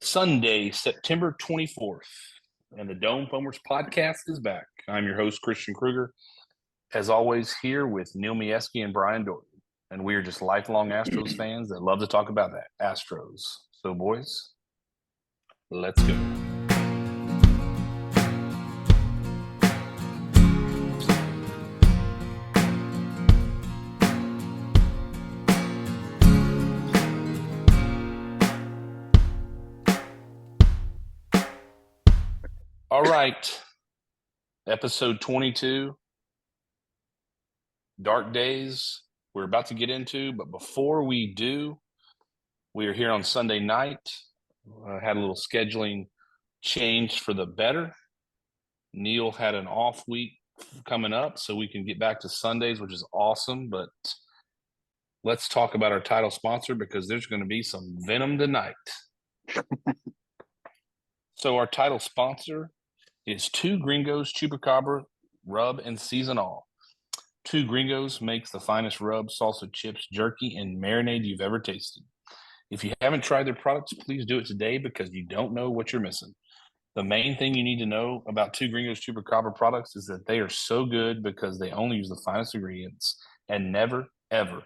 Sunday, September 24th, and the Dome Foamers podcast is back. I'm your host, Christian Kruger, as always, here with Neil Mieski and Brian Doherty. And we are just lifelong Astros fans that love to talk about that, Astros. So, boys, let's go. All right, episode 22, Dark Days, we're about to get into, but before we do, we are here on Sunday night. Had a little scheduling change for the better. Neil had an off week coming up, so we can get back to Sundays, which is awesome, but let's talk about our title sponsor because there's going to be some venom tonight. So our title sponsor is Two Gringos Chupacabra Rub and Season All. Two Gringos makes the finest rub, salsa, chips, jerky, and marinade you've ever tasted. If you haven't tried their products, please do it today because you don't know what you're missing. The main thing you need to know about Two Gringos Chupacabra products is that they are so good because they only use the finest ingredients and never, ever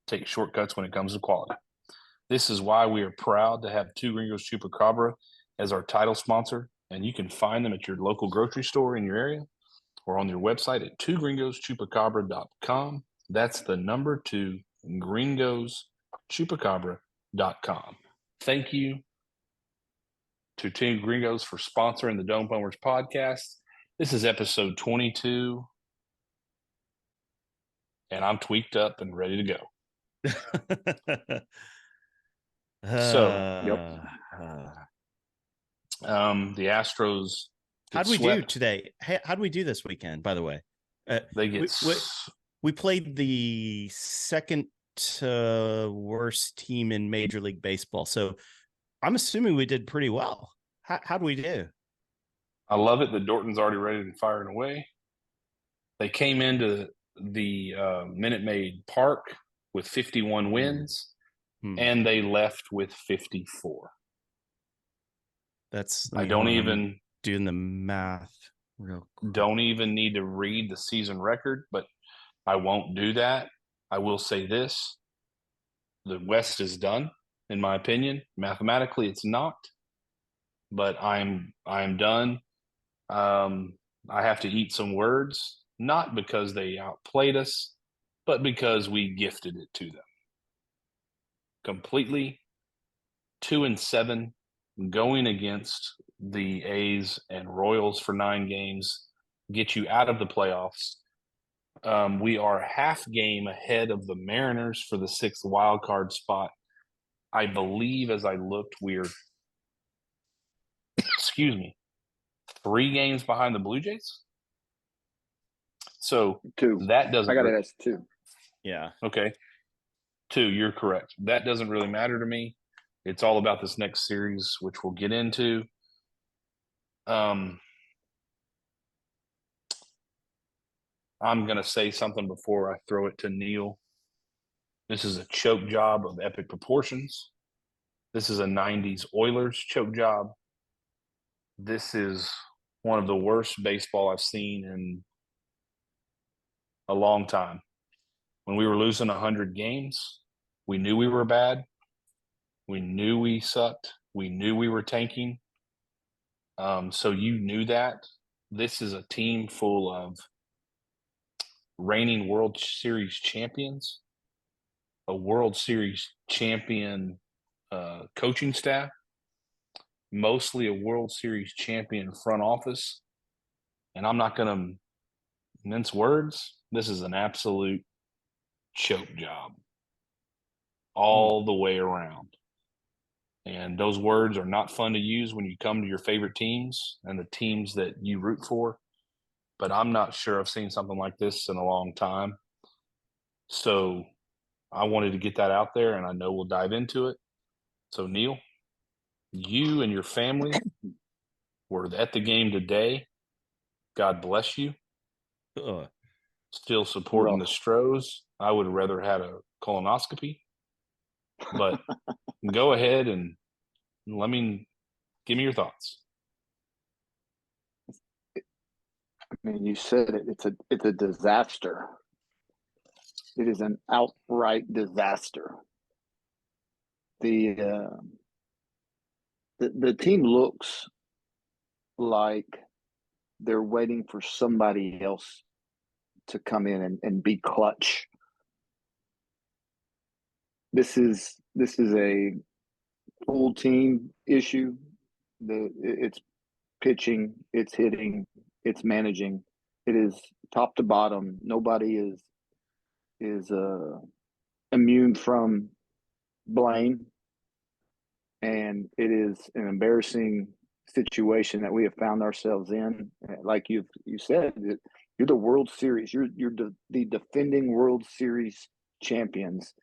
take shortcuts when it comes to quality. This is why we are proud to have Two Gringos Chupacabra as our title sponsor, and you can find them at your local grocery store in your area or on their website at twogringoschupacabra.com. That's the number 2, gringoschupacabra.com. Thank you to Two Gringos for sponsoring the Dome Foamers podcast. This is episode 22, and I'm tweaked up and ready to go. The Astros. How'd we do today? How'd we do this weekend, by the way? We played the second worst team in Major League Baseball. So I'm assuming we did pretty well. How'd we do? I love it that Dorton's already ready and firing away. They came into the Minute Maid Park with 51 wins, and they left with 54. I don't even doing the math real quick. Don't even need to read the season record, but I won't do that. I will say this: the West is done, in my opinion. Mathematically, it's not, but I'm done. I have to eat some words, not because they outplayed us, but because we gifted it to them. Completely 2-7. Going against the A's and Royals for 9 games, get you out of the playoffs. We are half game ahead of the Mariners for the 6th wild card spot. I believe as I looked, we're 3 games behind the Blue Jays. So 2. That doesn't. I got it as 2. Yeah. Okay. 2, you're correct. That doesn't really matter to me. It's all about this next series, which we'll get into. I'm going to say something before I throw it to Neil. This is a choke job of epic proportions. This is a 90s Oilers choke job. This is one of the worst baseball I've seen in a long time. When we were losing 100 games, we knew we were bad. We knew we sucked. We knew we were tanking. So you knew that. This is a team full of reigning World Series champions, a World Series champion coaching staff, mostly a World Series champion front office. And I'm not going to mince words. This is an absolute choke job all the way around. And those words are not fun to use when you come to your favorite teams and the teams that you root for. But I'm not sure I've seen something like this in a long time. So I wanted to get that out there, and I know we'll dive into it. So, Neil, you and your family were at the game today. God bless you. Still supporting the Stros. I would have rather had a colonoscopy. But go ahead and let me Give me your thoughts. I mean, you said it. It's a disaster. It is an outright disaster. The the team looks like they're waiting for somebody else to come in and be clutch. This is a full team issue. It's pitching, it's hitting, it's managing. It is top to bottom. Nobody is immune from blame, and it is an embarrassing situation that we have found ourselves in. Like you said, you're the World Series. You're the defending World Series champions,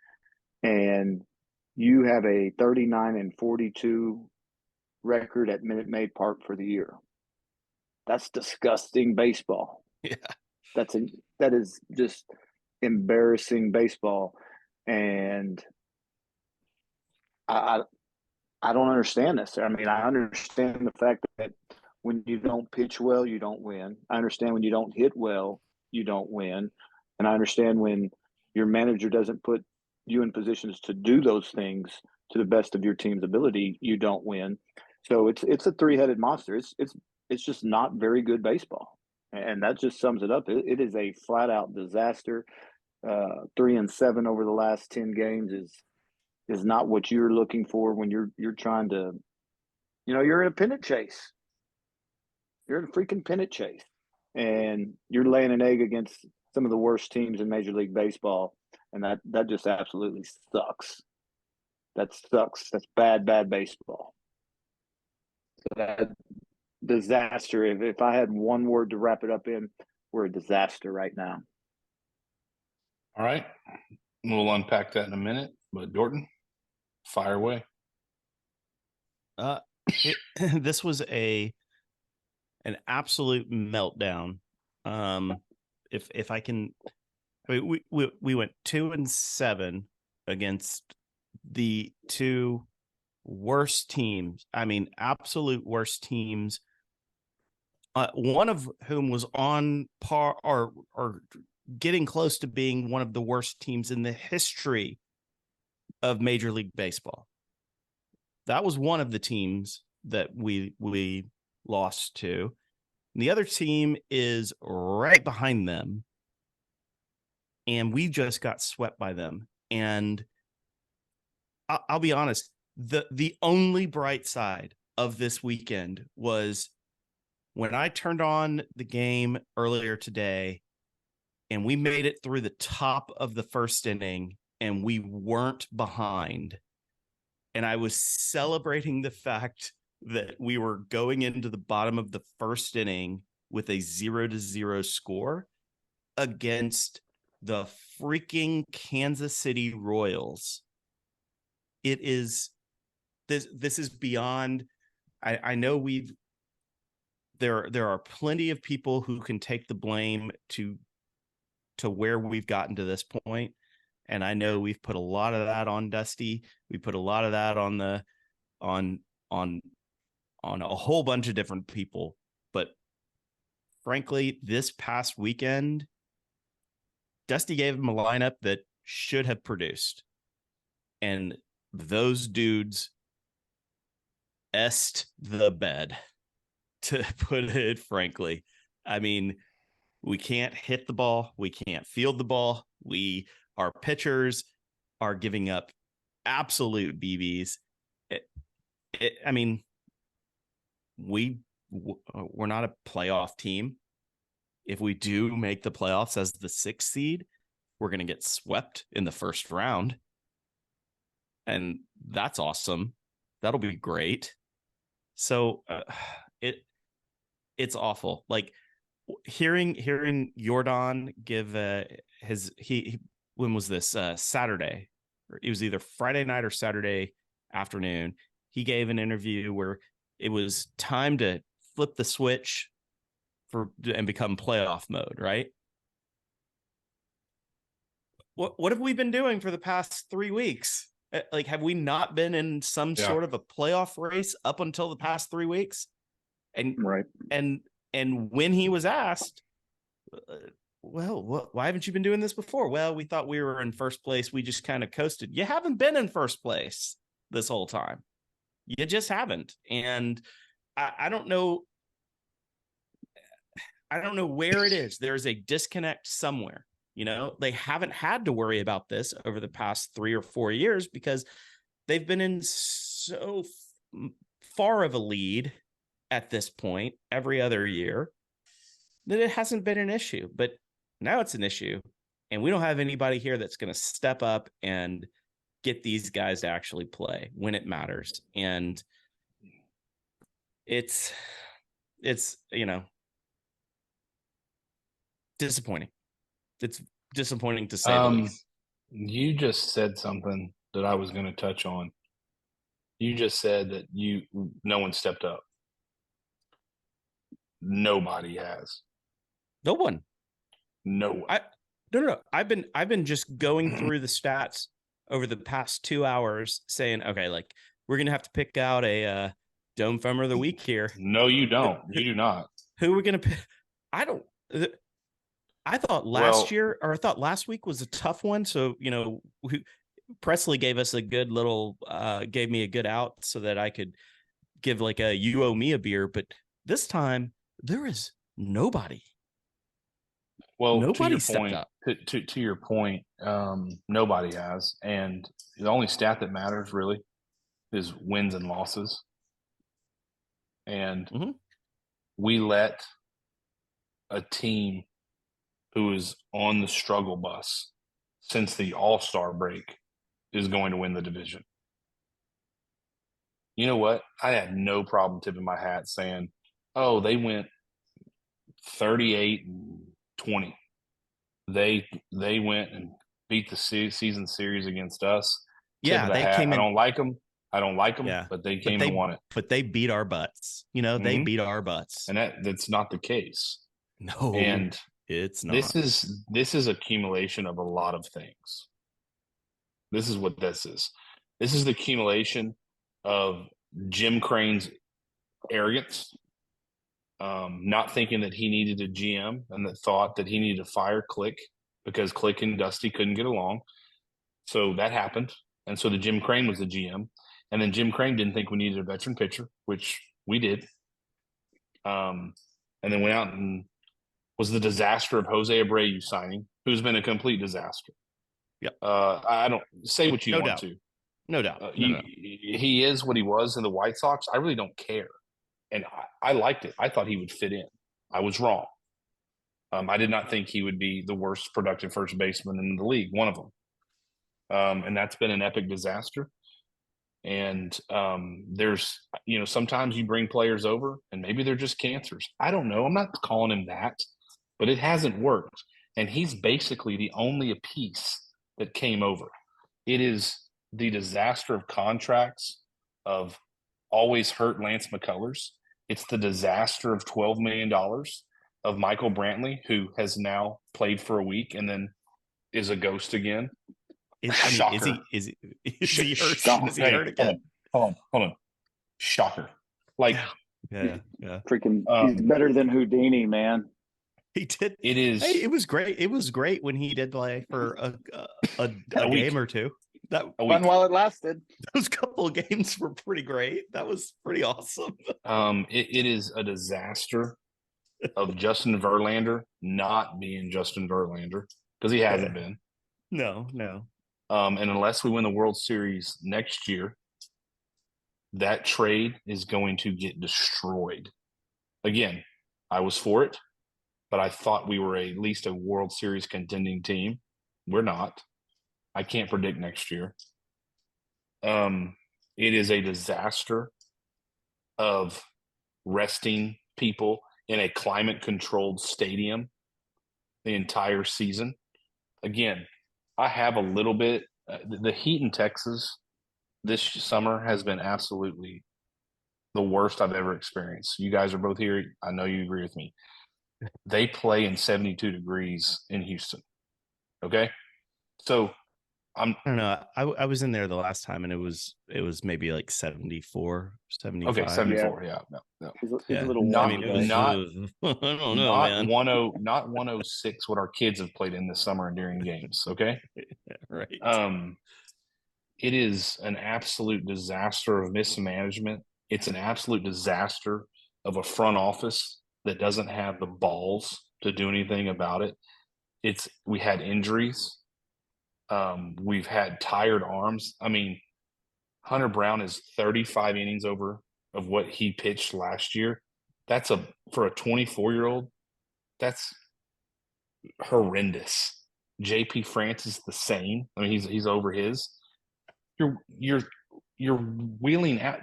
and you have a 39-42 record at Minute Maid Park for the year. That's disgusting baseball. Yeah, that is just embarrassing baseball, and I don't understand this. I mean, I understand the fact that when you don't pitch well, you don't win. I understand when you don't hit well, you don't win. And I understand when your manager doesn't put you in positions to do those things to the best of your team's ability, you don't win. So it's a three-headed monster. It's just not very good baseball. And that just sums it up. It is a flat-out disaster. 3-7 over the last 10 games is not what you're looking for when you're trying to, you're in a pennant chase. You're in a freaking pennant chase, and you're laying an egg against some of the worst teams in Major League Baseball, and that just absolutely sucks. That sucks. That's bad baseball. So that disaster. If I had one word to wrap it up in, we're a disaster right now. All right, we'll unpack that in a minute. But Dorton, fire away. This was an absolute meltdown. If I can, I mean, we went 2-7 against the two worst teams. I mean, absolute worst teams. One of whom was on par or getting close to being one of the worst teams in the history of Major League Baseball. That was one of the teams that we lost to. And the other team is right behind them, and we just got swept by them. And I'll be honest, the only bright side of this weekend was when I turned on the game earlier today and we made it through the top of the first inning and we weren't behind. And I was celebrating the fact that we were going into the bottom of the first inning with a 0-0 score against the freaking Kansas City Royals. It is this is beyond. I know there are plenty of people who can take the blame to where we've gotten to this point. And I know we've put a lot of that on Dusty. We put a lot of that on a whole bunch of different people. But frankly, this past weekend, Dusty gave him a lineup that should have produced. And those dudes est the bed, to put it frankly. I mean, we can't hit the ball. We can't field the ball. Our pitchers are giving up absolute BBs. I mean, we're not a playoff team. If we do make the playoffs as the 6th seed, we're going to get swept in the first round. And that's awesome. That'll be great. So it's awful. Like hearing Jordan give when was this? Saturday. It was either Friday night or Saturday afternoon. He gave an interview where it was time to flip the switch and become playoff mode, right? What have we been doing for the past 3 weeks? Like, have we not been in some sort of a playoff race up until the past 3 weeks? And right. And when he was asked, well, why haven't you been doing this before? Well, we thought we were in first place. We just kind of coasted. You haven't been in first place this whole time. You just haven't. And I don't know. I don't know where it is. There's a disconnect somewhere. They haven't had to worry about this over the past 3 or 4 years because they've been in so far of a lead at this point every other year that it hasn't been an issue. But now it's an issue, and we don't have anybody here that's going to step up and get these guys to actually play when it matters. And it's disappointing. It's disappointing to say the least. You just said something that I was going to touch on. You just said that no one stepped up. Nobody has. No one. No one. No. I've been just going through the stats over the past 2 hours saying, okay, like we're going to have to pick out a Dome Foamer of the Week here. No, you don't. You do not. Who are we going to pick? I thought last week was a tough one. So, Presley gave us gave me a good out so that I could give like a you owe me a beer. But this time there is nobody. Well, nobody stepped up. To your point, nobody has. And the only stat that matters really is wins and losses. And we let a team who is on the struggle bus since the All-Star break is going to win the division. You know what? I had no problem tipping my hat saying, oh, they went 38-20. They went and beat the season series against us. Yeah, they came in. I don't like them. Yeah, but they came and won it. But they beat our butts. They beat our butts. And that's not the case. No, and it's not. This is accumulation of a lot of things. This is what this is. This is the accumulation of Jim Crane's arrogance, not thinking that he needed a GM and that thought that he needed to fire Click because Click and Dusty couldn't get along. So that happened. And so the Jim Crane was the GM. And then Jim Crane didn't think we needed a veteran pitcher, which we did. And then went out and was the disaster of Jose Abreu signing, who's been a complete disaster. Yep. I don't say what you want to. No doubt. He is what he was in the White Sox. I really don't care. And I liked it. I thought he would fit in. I was wrong. I did not think he would be the worst productive first baseman in the league, one of them. And that's been an epic disaster. And there's, sometimes you bring players over and maybe they're just cancers. I don't know. I'm not calling him that, but it hasn't worked. And he's basically the only piece that came over. It is the disaster of contracts of always hurt Lance McCullers. It's the disaster of $12 million of Michael Brantley, who has now played for a week and then is a ghost again. Is he hurt again? Hold on. Shocker. Like, yeah. Freaking, he's better than Houdini, man. He did. It is. Hey, it was great. It was great when he did play for a game or two. That fun while it lasted. Those couple of games were pretty great. That was pretty awesome. It is a disaster of Justin Verlander not being Justin Verlander because he hasn't been. No. And unless we win the World Series next year, that trade is going to get destroyed. Again, I was for it, but I thought we were at least a World Series contending team. We're not. I can't predict next year. It is a disaster of resting people in a climate-controlled stadium the entire season. Again, I have a little bit. The heat in Texas this summer has been absolutely the worst I've ever experienced. You guys are both here. I know you agree with me. They play in 72 degrees in Houston. Okay? So I don't know. I was in there the last time, and it was maybe like 74, 75. Okay, 74. Yeah, no. It's a little Not warm I mean, it was. today. not I don't know, not man. not 106 what our kids have played in this summer and during games. Okay. Right. It is an absolute disaster of mismanagement. It's an absolute disaster of a front office that doesn't have the balls to do anything about it. We had injuries. We've had tired arms. I mean, Hunter Brown is 35 innings over of what he pitched last year. That's for a 24-year-old, that's horrendous. JP France is the same. I mean, he's over his. You're wheeling out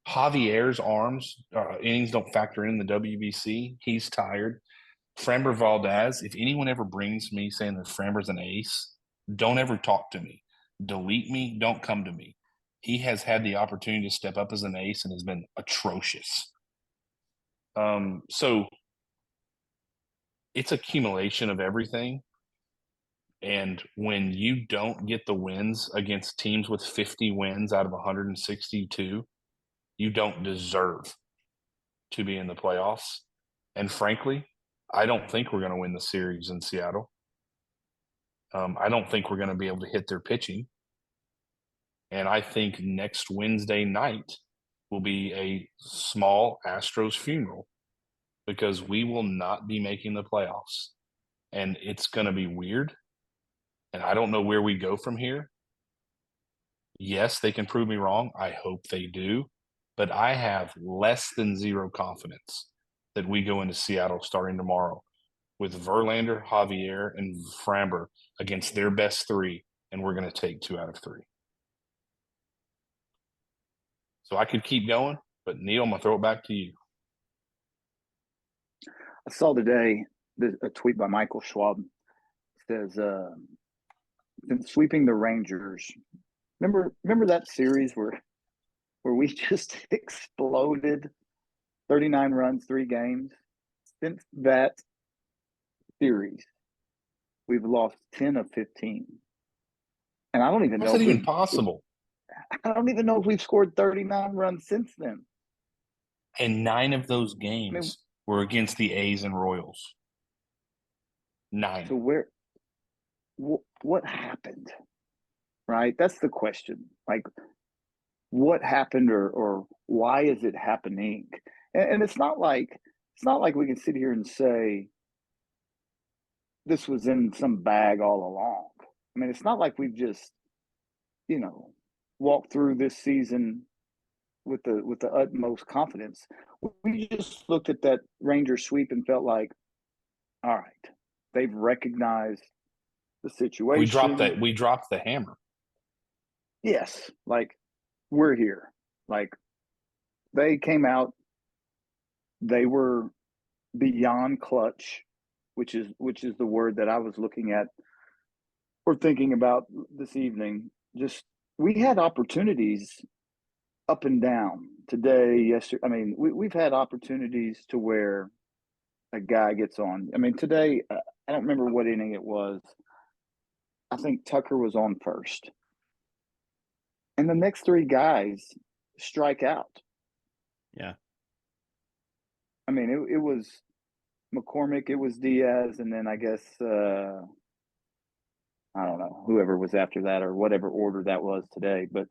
Javier's arms. Innings don't factor in the WBC. He's tired. Framber Valdez. If anyone ever brings me saying that Framber's an ace, don't ever talk to me. Delete me. Don't come to me. He has had the opportunity to step up as an ace and has been atrocious. So it's accumulation of everything. And when you don't get the wins against teams with 50 wins out of 162, you don't deserve to be in the playoffs. And frankly, I don't think we're going to win the series in Seattle. I don't think we're going to be able to hit their pitching. And I think next Wednesday night will be a small Astros funeral because we will not be making the playoffs. And it's going to be weird. And I don't know where we go from here. Yes, they can prove me wrong. I hope they do. But I have less than zero confidence that we go into Seattle starting tomorrow with Verlander, Javier, and Framber against their best three, and we're going to take 2 out of 3. So I could keep going, but Neil, I'm going to throw it back to you. I saw today a tweet by Michael Schwab. It says, sweeping the Rangers. Remember that series where we just exploded 39 runs, 3 games? Since that series, we've lost 10 of 15. And I don't even know. How's that even possible? I don't even know if we've scored 39 runs since then. And 9 of those games were against the A's and Royals. 9. So what happened? Right? That's the question. Like, what happened or why is it happening? And it's not like we can sit here and say this was in some bag all along. I mean, it's not like we've just, walked through this season with the utmost confidence. We just looked at that Rangers sweep and felt like, all right, they've recognized the situation. We dropped the hammer. Yes, like we're here. Like they came out, they were beyond clutch, which is the word that I was looking at or thinking about this evening. Just we had opportunities up and down today, yesterday. I mean, we've had opportunities to where a guy gets on. I mean, today, I don't remember what inning it was. I think Tucker was on first. And the next 3 guys strike out. Yeah. I mean, it was McCormick, it was Diaz, and then I guess, I don't know, whoever was after that or whatever order that was today. But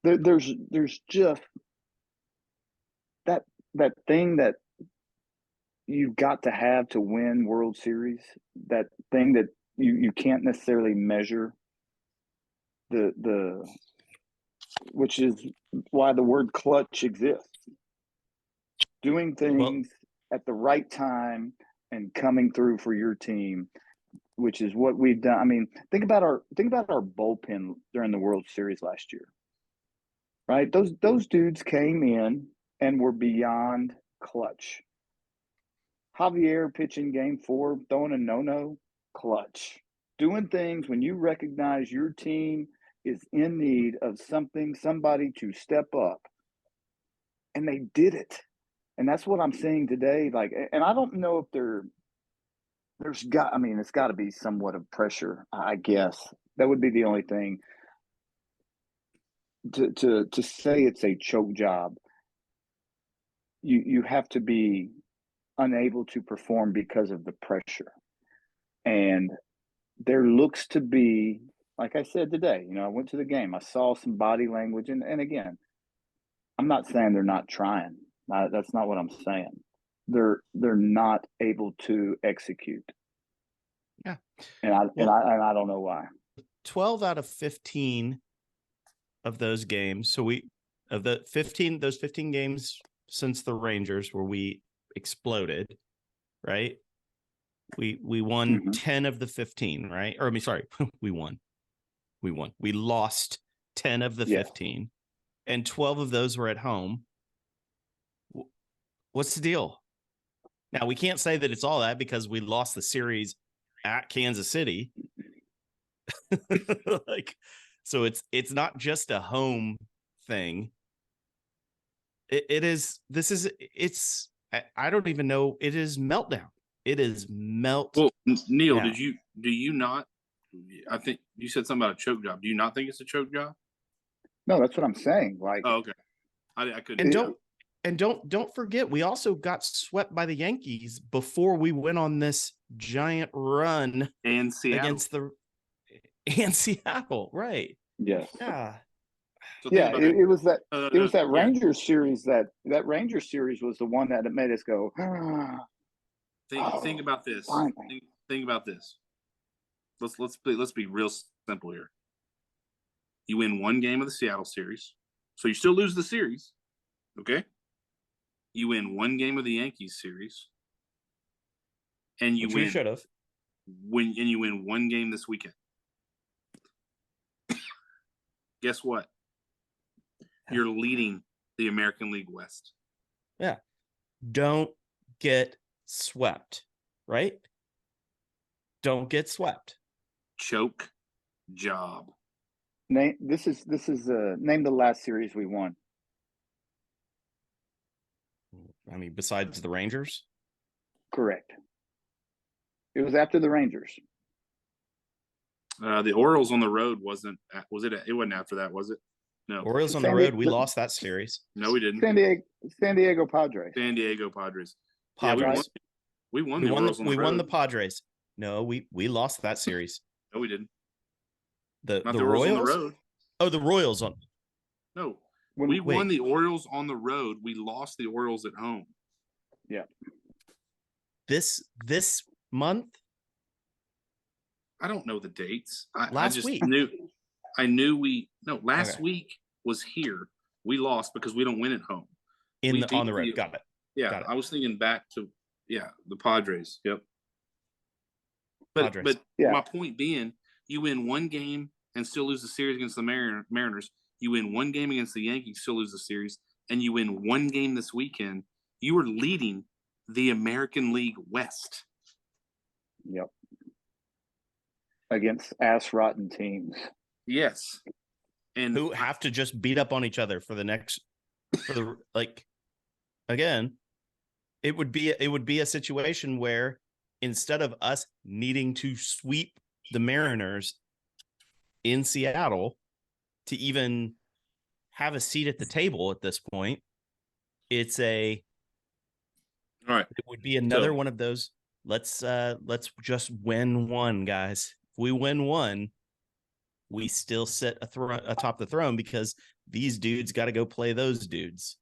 there's just that thing that you've got to have to win World Series, that thing that you can't necessarily measure, the which is why the word clutch exists. Doing things at the right time and coming through for your team, which is what we've done. I mean, think about our bullpen during the World Series last year. Right? Those dudes came in and were beyond clutch. Javier pitching game 4, throwing a no-no, clutch. Doing things when you recognize your team is in need of somebody to step up. And they did it. And that's what I'm seeing today. Like, and I don't know if it's got to be somewhat of pressure, I guess, That would be the only thing. To say it's a choke job, you have to be unable to perform because of the pressure. And there looks to be, like I said today, I went to the game. I saw some body language. And again, I'm not saying they're not trying. That's not what I'm saying. They're not able to execute. Yeah. And I don't know why. 12 out of 15 of those games. So those 15 games since the Rangers where we exploded, right? We won 10 of the 15, right? Or sorry, we won. We lost 10 of the 15, and 12 of those were at home. What's the deal? Now, we can't say that it's all that because we lost the series at Kansas City. So it's not just a home thing. I don't even know. It is Meltdown. It is Meltdown. Well, Neil, do you not? I think you said something about a choke job. Do you not think it's a choke job? No, that's what I'm saying. Oh, okay. I couldn't. And don't forget, we also got swept by the Yankees before we went on this giant run and Seattle. And Seattle, right? Yes. Yeah. So it was that Rangers series. That Rangers series was the one that made us go. Think about this. Think about this. Let's be real simple here. You win one game of the Seattle series, so you still lose the series. Okay. You win one game of the Yankees series, and you should have. You win one game this weekend. Guess what? You're leading the American League West. Yeah. Don't get swept, right? Don't get swept. Choke job. Name the last series we won. I mean, besides the Rangers? Correct. It was after the Rangers. The Orioles on the road wasn't. Was it? It wasn't after that, was it? No. Orioles on the road. We lost that series. No, we didn't. San Diego Padres. San Diego Padres. Padres. Yeah, we won the Orioles on the road. We won the Padres. No, we lost that series. No, we didn't. The Royals on the road. Oh, the Royals on. No, we won the Orioles on the road. We lost the Orioles at home. Yeah. This month. I don't know the dates. Last week. Last week was here. We lost because we don't win at home. On the road. Got it. Yeah. Got it. I was thinking back to the Padres. Yep. But my point being, you win one game and still lose the series against the Mariners. You win one game against the Yankees, still lose the series, and you win one game this weekend. You are leading the American League West. Yep. Against ass-rotten teams. Yes. And who have to just beat up on each other again, it would be a situation where instead of us needing to sweep the Mariners in Seattle to even have a seat at the table at this point, it would be another one of those. Let's just win one, guys. If we win one, we still sit atop the throne because these dudes got to go play those dudes.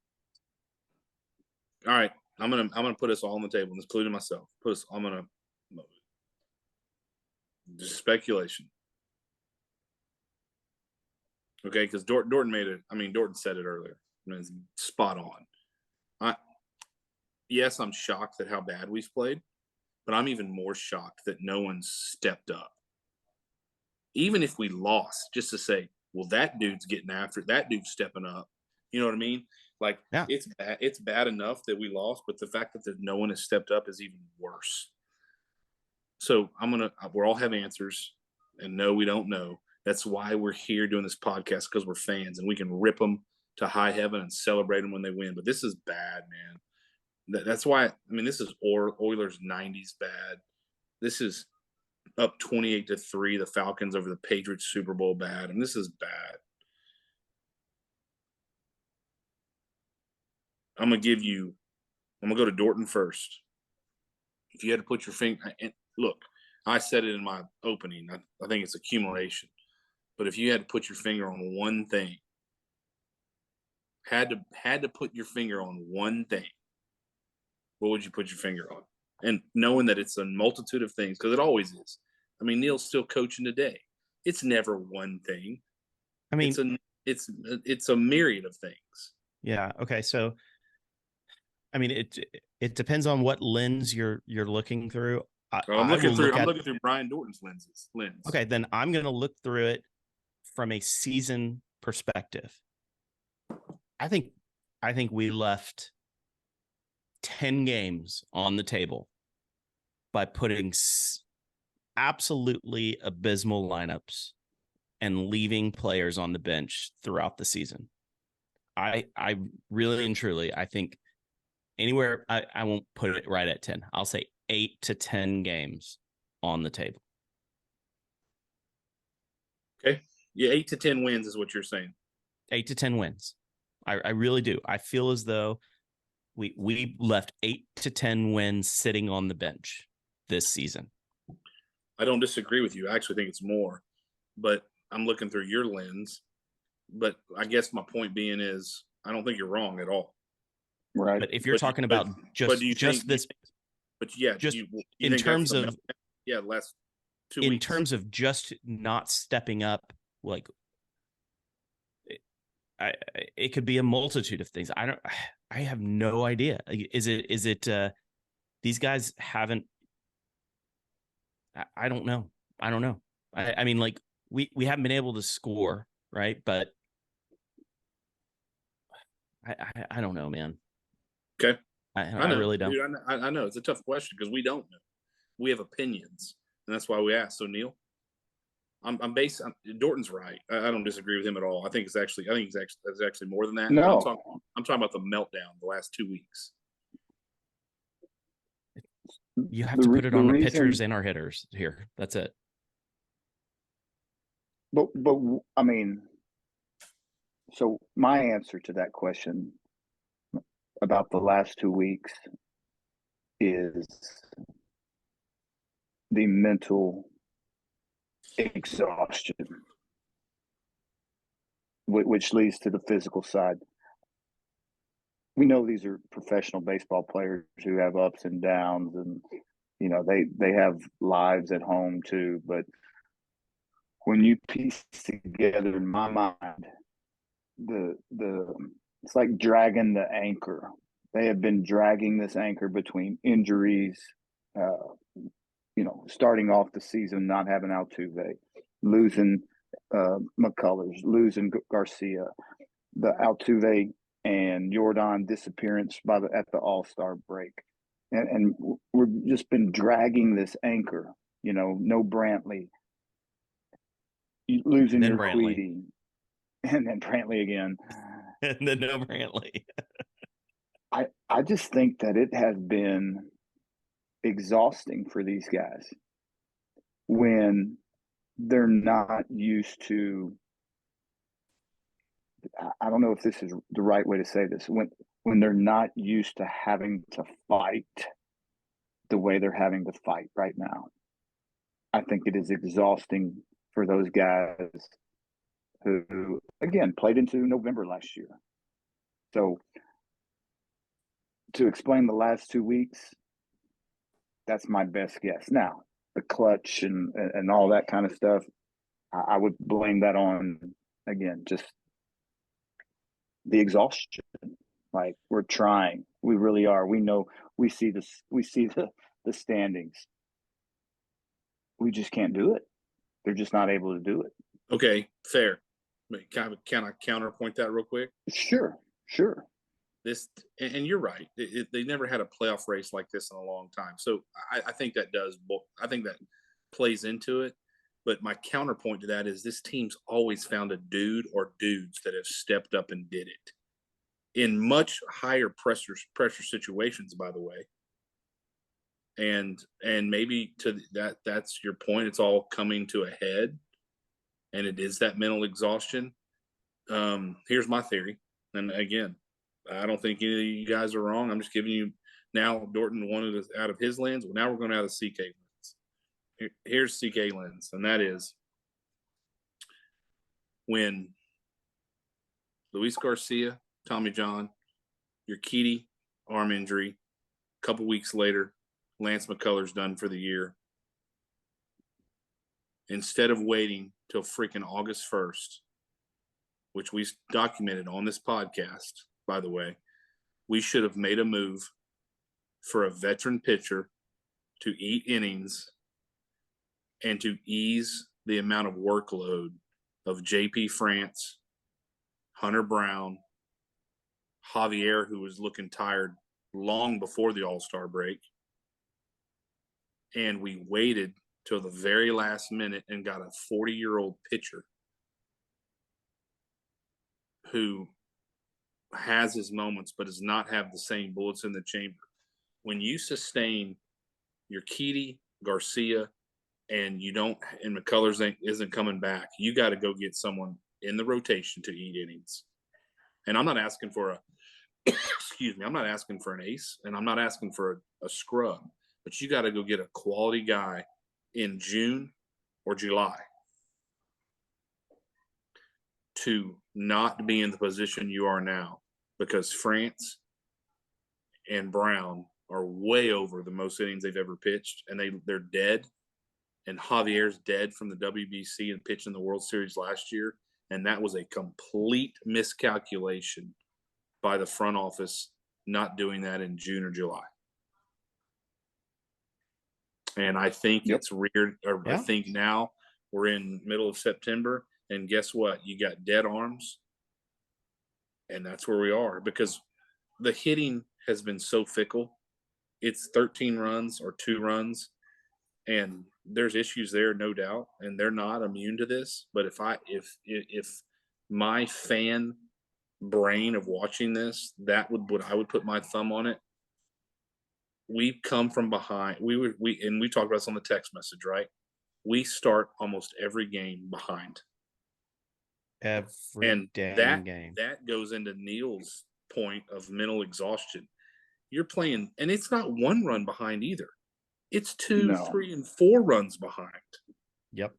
All right, I'm gonna put us all on the table, including myself. Just speculation. Okay, because Dorton made it. I mean, Dorton said it earlier. I mean, it's spot on. Yes, I'm shocked at how bad we've played, but I'm even more shocked that no one stepped up. Even if we lost, just to say, well, that dude's getting after it, that dude's stepping up. You know what I mean? It's bad enough that we lost, but the fact that no one has stepped up is even worse. So we're all have answers, and no, we don't know. That's why we're here doing this podcast, because we're fans and we can rip them to high heaven and celebrate them when they win. But this is bad, man. That's why, this is Oilers 90s bad. This is up 28-3, the Falcons over the Patriots Super Bowl bad. And this is bad. I'm going to go to Dorton first. If you had to put your finger, and look, I said it in my opening. I think it's accumulation. But if you had to put your finger on one thing, had to put your finger on one thing, what would you put your finger on? And knowing that it's a multitude of things, because it always is. I mean, Neil's still coaching today. It's never one thing. I mean, it's a myriad of things. Yeah. Okay. So, I mean, it depends on what lens you're looking through. I'm looking through Brian Dorton's lens. Okay, then I'm going to look through it from a season perspective. I think we left 10 games on the table by putting absolutely abysmal lineups and leaving players on the bench throughout the season. I really and truly, I think anywhere, I won't put it right at 10. I'll say 8 to 10 games on the table. Okay. Yeah, 8 to 10 wins is what you're saying. 8 to 10 wins. I really do. I feel as though we left 8 to 10 wins sitting on the bench this season. I don't disagree with you. I actually think it's more, but I'm looking through your lens. But I guess my point being is I don't think you're wrong at all. Right. But if you're talking about this, but yeah, just you in terms of last 2 weeks. In terms of just not stepping up, like it could be a multitude of things. I have no idea. Is it these guys haven't? I don't know. I mean, like we haven't been able to score, right? But I don't know, man. Okay. I really don't. Dude, I know it's a tough question because we don't know. We have opinions, and that's why we ask. So Neil, I'm based on Dorton's right. I don't disagree with him at all. I think it's actually more than that. No, I'm talking about the meltdown the last 2 weeks. You have to put it on the pitchers and our hitters here. That's it. But I mean, so my answer to that question about the last 2 weeks is the mental exhaustion, which leads to the physical side. We know these are professional baseball players who have ups and downs, and you know they have lives at home too. But when you piece together, in my mind, the it's like dragging the anchor. They have been dragging this anchor between injuries, starting off the season not having Altuve, losing McCullers, losing Garcia, the Altuve and Jordan disappearance at the All-Star break, and we've just been dragging this anchor. No Brantley, losing your Queedy, and then Brantley again, and then no Brantley. I just think that it has been exhausting for these guys when they're not used to. I don't know if this is the right way to say this. When they're not used to having to fight the way they're having to fight right now, I think it is exhausting for those guys who again played into November last year. So to explain the last 2 weeks, that's my best guess. Now, the clutch and all that kind of stuff, I would blame that on, again, just the exhaustion. Like, we're trying. We really are. We know, we see the standings. We just can't do it. They're just not able to do it. Okay, fair. Can I counterpoint that real quick? Sure. And you're right. They never had a playoff race like this in a long time. So I think that plays into it. But my counterpoint to that is this team's always found a dude or dudes that have stepped up and did it in much higher pressure situations, by the way. And maybe that's your point. It's all coming to a head, and it is that mental exhaustion. Here's my theory, and again, I don't think any of you guys are wrong. I'm just giving you now. Dorton wanted us out of his lens. Well, now we're going out of CK lens. Here's CK lens, and that is when Luis Garcia, Tommy John, your Urquidy arm injury. A couple weeks later, Lance McCullers done for the year. Instead of waiting till freaking August 1st, which we documented on this podcast, by the way, we should have made a move for a veteran pitcher to eat innings and to ease the amount of workload of JP France, Hunter Brown, Javier, who was looking tired long before the All-Star break. And we waited till the very last minute and got a 40-year-old pitcher who has his moments but does not have the same bullets in the chamber. When you sustain your Urquidy, Garcia, and you don't, and McCullers isn't coming back, you got to go get someone in the rotation to eat innings. And I'm not asking for I'm not asking for an ace, and I'm not asking for a scrub, but you got to go get a quality guy in June or July to not be in the position you are now, because France and Brown are way over the most innings they've ever pitched, and they're dead. And Javier's dead from the WBC and pitching the World Series last year, and that was a complete miscalculation by the front office not doing that in June or July. And I think it's weird. I think now we're in middle of September, and guess what? You got dead arms, and that's where we are, because the hitting has been so fickle. It's 13 runs or 2 runs, and there's issues there, no doubt, and they're not immune to this. But if my fan brain of watching this, that would I would put my thumb on it. We come from behind. We talked about this on the text message, right? We start almost every game behind. Every damn game. That goes into Neil's point of mental exhaustion. You're playing, and it's not 1 run behind either. It's 2, 3, and 4 runs behind. Yep.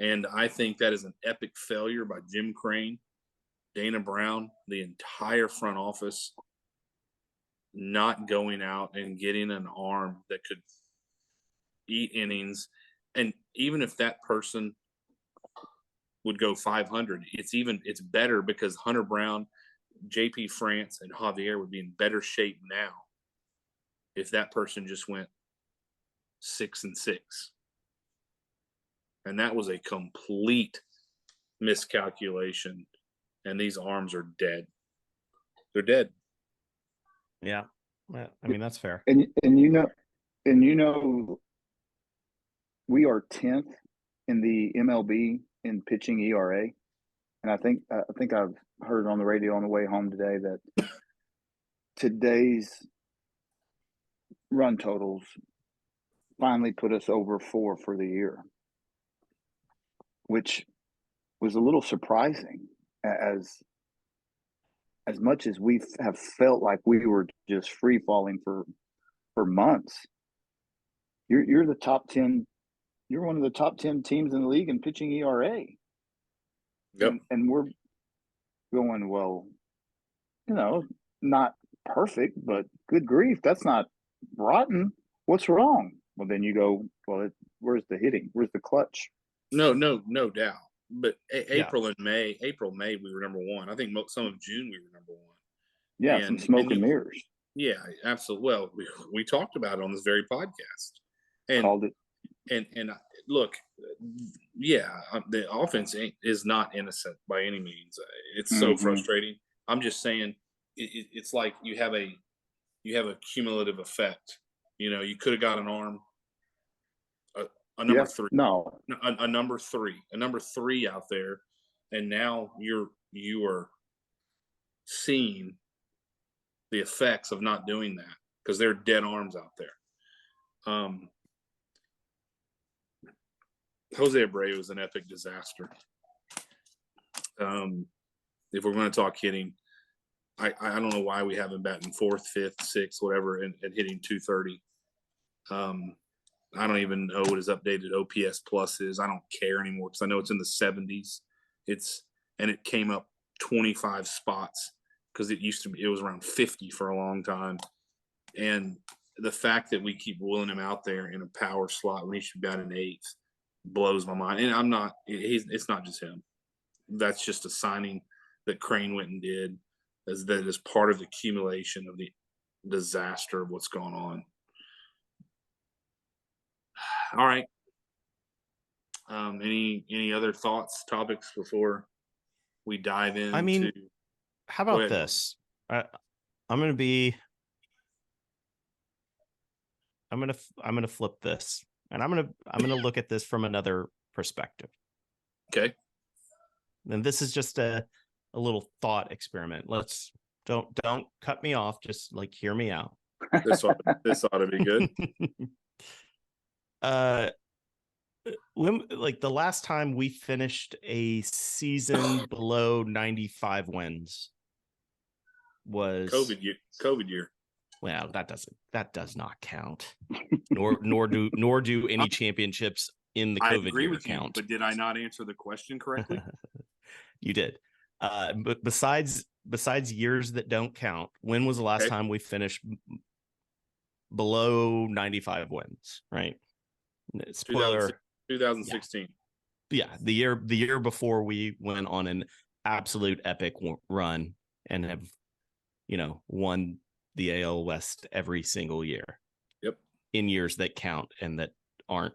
And I think that is an epic failure by Jim Crane, Dana Brown, the entire front office, not going out and getting an arm that could eat innings. And even if that person would go 500, it's better, because Hunter Brown, JP France, and Javier would be in better shape now if that person just went 6-6. And that was a complete miscalculation. And these arms are dead. They're dead. Yeah. Well, I mean, that's fair. And we are 10th in the MLB in pitching ERA. And I think I've heard on the radio on the way home today that today's run totals finally put us over 4 for the year, which was a little surprising, as much as we have felt like we were just free falling for months. You're the top 10. You're one of the top 10 teams in the league in pitching ERA. Yep. And we're going, well, not perfect, but good grief, that's not rotten. What's wrong? Well, then you go, well, where's the hitting? Where's the clutch? No doubt. But April, May, we were number 1. I think some of June we were number 1. Yeah, some smoke and mirrors. Yeah, absolutely. Well, we talked about it on this very podcast. And called it. And look, the offense is not innocent by any means. It's so frustrating. I'm just saying, it's like you have a cumulative effect. You could have got an arm, a number 3. No, a number 3 out there, and now you are seeing the effects of not doing that. because they're dead arms out there. Jose Abreu was an epic disaster. If we're going to talk hitting, I don't know why we haven't batting fourth, fifth, sixth, whatever, and hitting 230. I don't even know what his updated OPS plus is. I don't care anymore because I know it's in the 70s. And it came up 25 spots because it was around 50 for a long time. And the fact that we keep ruling him out there in a power slot when he should be out in eighth blows my mind. And it's not just him. That's just a signing that Crane went and did that is part of the accumulation of the disaster of what's going on. All right. Any other thoughts, topics before we dive into? I mean, how about this? I'm going to flip this, and I'm going to look at this from another perspective. Okay. And this is just a little thought experiment. Don't cut me off. Just like hear me out. This ought to be good. Like the last time we finished a season below 95 wins was COVID year. Well, that does not count. nor do any championships in the COVID agree year with count. You, but did I not answer the question correctly? You did. But besides years that don't count, when was the last time we finished below 95 wins? Right. Spoiler. 2016. Yeah, the year before we went on an absolute epic run and have, won the AL West every single year. Yep. In years that count and that aren't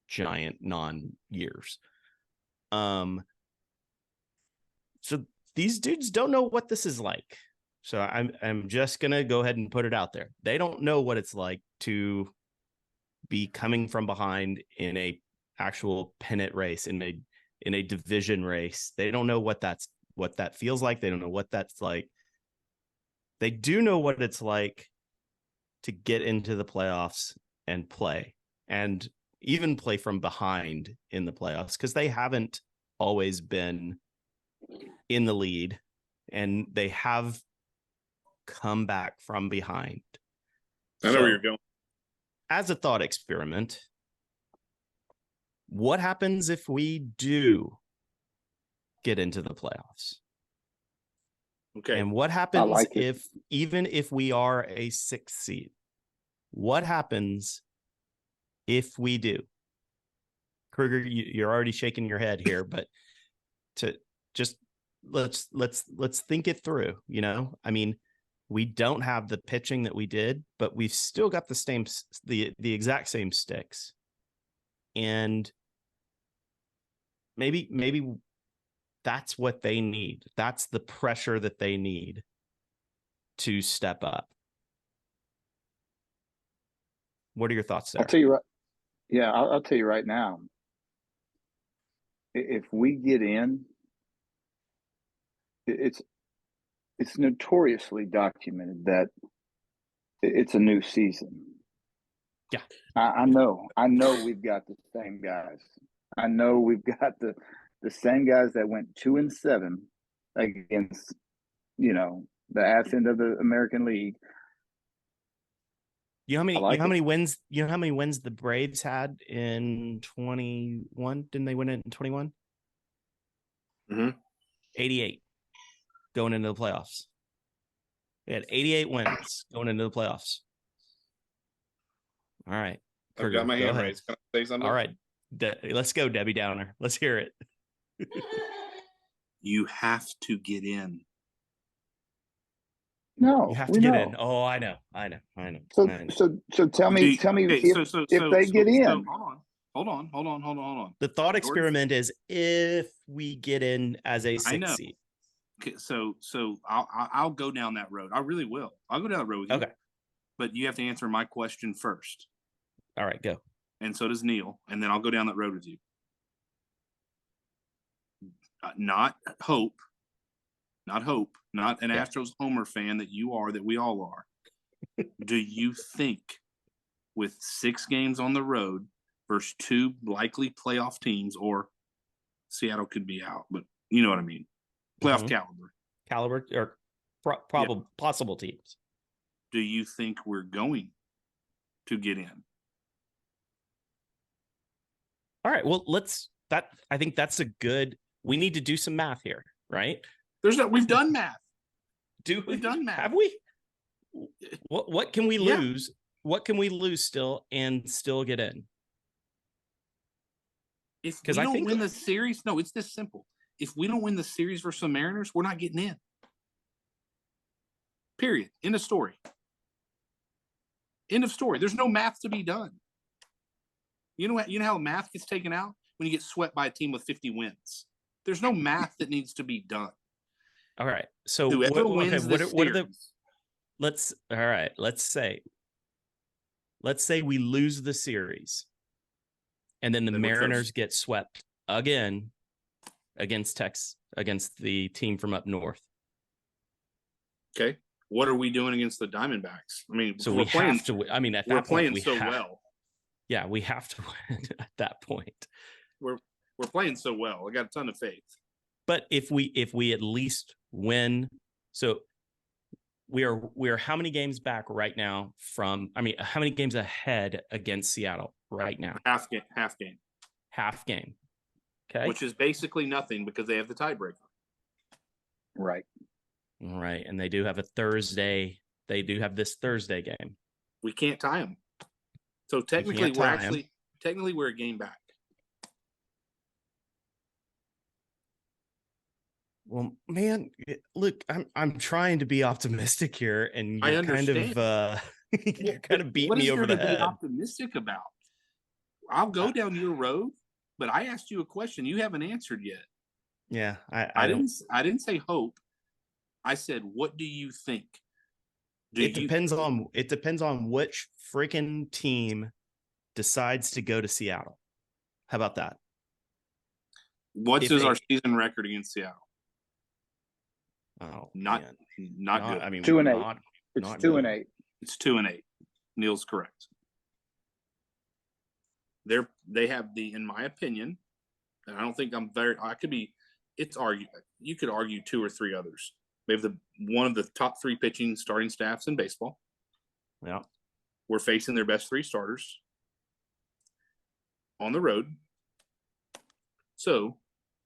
giant non-years. So these dudes don't know what this is like. So I'm just gonna go ahead and put it out there. They don't know what it's like to be coming from behind in a actual pennant race, in a division race. They don't know what that feels like. They don't know what that's like. They do know what it's like to get into the playoffs and play, and even play from behind in the playoffs, because they haven't always been in the lead, and they have come back from behind. I know where you're going. As a thought experiment, what happens if we do get into the playoffs? Okay. And what happens even if we are a 6th seed? What happens if we do? Kruger, you're already shaking your head here, but to just let's think it through. I mean, we don't have the pitching that we did, but we've still got the exact same sticks. And maybe that's what they need. That's the pressure that they need to step up. What are your thoughts there? I'll tell you right. Yeah, I'll tell you right now. If we get in, it's notoriously documented that it's a new season. Yeah, I know we've got the same guys. I know we've got the same guys that went 2-7 against, the ass end of the American League. You know how many wins the Braves had in 21? Didn't they win it in 21? Mm-hmm. 88 going into the playoffs. They had 88 wins going into the playoffs. All right. I've got my hand raised. Can I say something? All right. Let's go, Debbie Downer. Let's hear it. You have to get in. No, you have to get in. Oh, I know. So tell me if they get in. Hold on. The thought experiment is if we get in as a 6th seed. Okay, so I'll go down that road. I really will. I'll go down that road with you. Okay. But you have to answer my question first. All right, go. And so does Neil, and then I'll go down that road with you. Not hope, not an Astros homer fan that you are, that we all are. Do you think with 6 games on the road versus 2 likely playoff teams, or Seattle could be out, but you know what I mean? Playoff caliber or possible teams. Do you think we're going to get in? All right. Well, I think that's a good, we need to do some math here, right? We've done math. We've done math. Have we? What can we lose? What can we lose still and still get in? If we don't win the series, no, it's this simple. If we don't win the series versus the Mariners, we're not getting in. Period. End of story. End of story. There's no math to be done. You know how math gets taken out? When you get swept by a team with 50 wins. There's no math that needs to be done. All right. So whoever wins what are the let's say we lose the series and then the Mariners get swept again against the team from up north. Okay. What are we doing against the Diamondbacks? I mean, so we have to. I mean, at that point, we have, well. Yeah, we have to win at that point. We're playing so well. I got a ton of faith. But if we at least win, so we are how many games back right now from? I mean, how many games ahead against Seattle right now? Half game. Okay, which is basically nothing because they have the tiebreaker. Right. Right, and they do have a Thursday. They do have this Thursday game. We can't tie them. So technically, we're a game back. Well, man, look, I'm trying to be optimistic here, and you're kind of beating me over the head. What is there to be optimistic about? I'll go down your road, but I asked you a question you haven't answered yet. Yeah, I didn't say hope. I said, what do you think? It depends on which freaking team decides to go to Seattle. How about that? What's our season record against Seattle? Oh, not good. I mean, 2-8. It's 2-8. It's 2-8. Neil's correct. They have in my opinion, and I don't think you could argue 2 or 3 others. They have one of the top 3 pitching starting staffs in baseball. Yeah. We're facing their best 3 starters on the road. So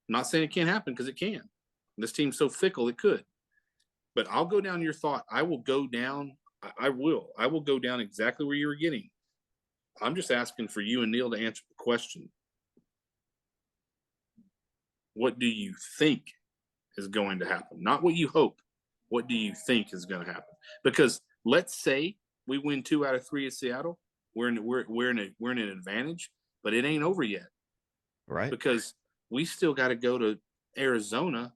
I'm not saying it can't happen because it can. This team's so fickle it could. But I'll go down your thought. I will go down exactly where you were getting. I'm just asking for you and Neil to answer the question. What do you think is going to happen? Not what you hope. What do you think is going to happen? Because let's say we win 2 out of 3 at Seattle, we're in an advantage, but it ain't over yet, right? Because we still got to go to Arizona,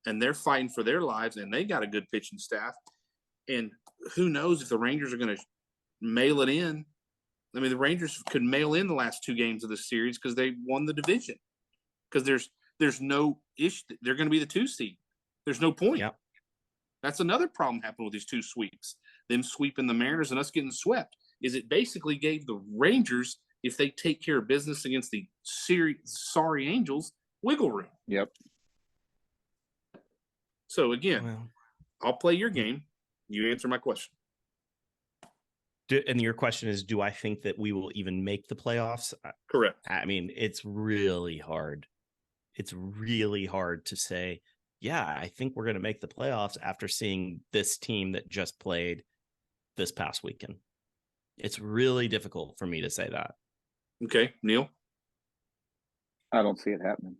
and they're fighting for their lives, and they got a good pitching staff, and who knows if the Rangers are going to mail it in. I mean, the Rangers could mail in the last 2 games of this series because they won the division. Because there's no issue. They're going to be the 2 seed. There's no point. Yep. That's another problem happened with these 2 sweeps. Them sweeping the Mariners and us getting swept is it basically gave the Rangers, if they take care of business against the sorry Angels, wiggle room. Yep. So again, I'll play your game. You answer my question. And your question is, do I think that we will even make the playoffs? Correct. I mean, it's really hard. It's really hard to say, yeah, I think we're going to make the playoffs after seeing this team that just played this past weekend. It's really difficult for me to say that. Okay, Neil? I don't see it happening.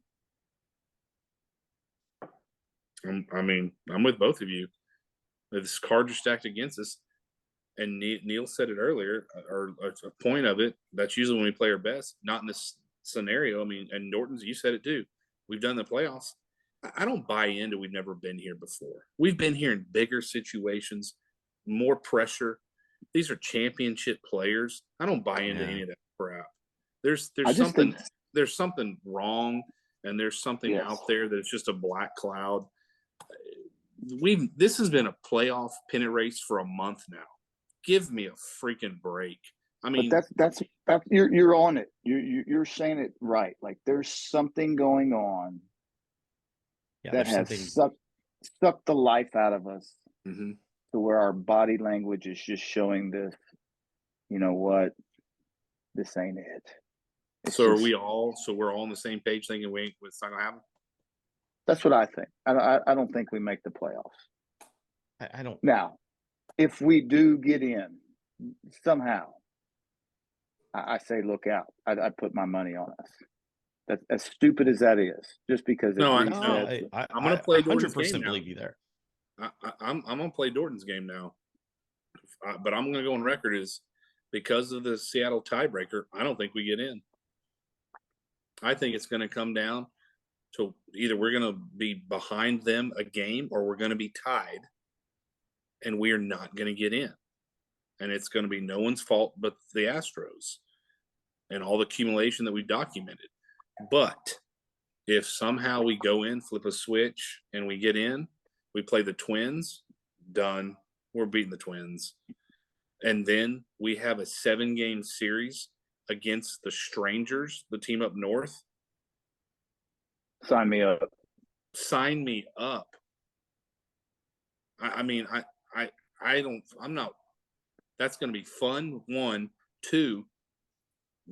I'm with both of you. This cards are stacked against us. And Neil said it earlier, or a point of it, that's usually when we play our best, not in this scenario. I mean, and Norton's, you said it too. We've done the playoffs. I don't buy into we've never been here before. We've been here in bigger situations, more pressure. These are championship players. I don't buy into any of that crap. There's something wrong, and there's something out there that's just a black cloud. This has been a playoff pennant race for a month now. Give me a freaking break. I mean, but that's you're on it. You're saying it right. Like there's something going on that has sucked the life out of us mm-hmm. to where our body language is just showing this. You know what? This ain't it. So are we all? So we're all on the same page, thinking it's not gonna happen. That's what I think. I don't think we make the playoffs. I don't. Now, if we do get in somehow, I say look out. I'd put my money on us. That's as stupid as that is. Just because I'm going to play 100% believe you there. I'm going to play Dorton's game now, but I'm going to go on record as because of the Seattle tiebreaker. I don't think we get in. I think it's going to come down to either we're going to be behind them a game or we're going to be tied, and we are not going to get in. And it's going to be no one's fault but the Astros and all the accumulation that we documented. But if somehow we go in, flip a switch, and we get in, we play the Twins, done. We're beating the Twins. And then we have a 7-game series against the Strangers, the team up north. Sign me up. Sign me up. I mean, I'm not. That's going to be fun. 1, 2.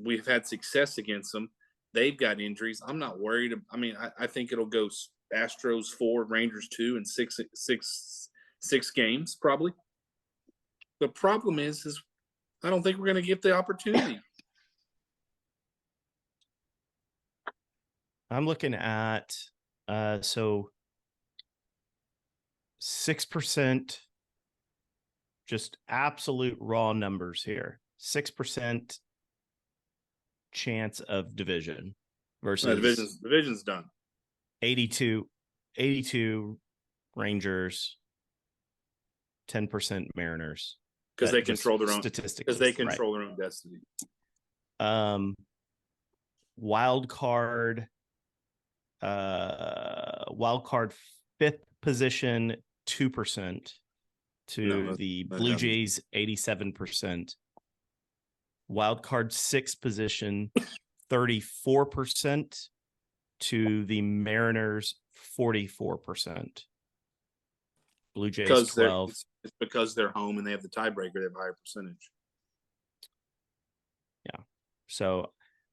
We've had success against them. They've got injuries. I'm not worried. I mean, I think it'll go Astros 4, Rangers 2, and six games probably. The problem is I don't think we're going to get the opportunity. I'm looking at so 6%, just absolute raw numbers here. 6% chance of division versus division's done. 82 Rangers, 10% Mariners. Because they control their own statistics. Because they control their own destiny. Wild card 5th position, 2% to the Blue Jays, 87%. Wild card 6th position, 34% to the Mariners, 44%. Blue Jays 12. It's because they're home and they have the tiebreaker. They have a higher percentage. Yeah. So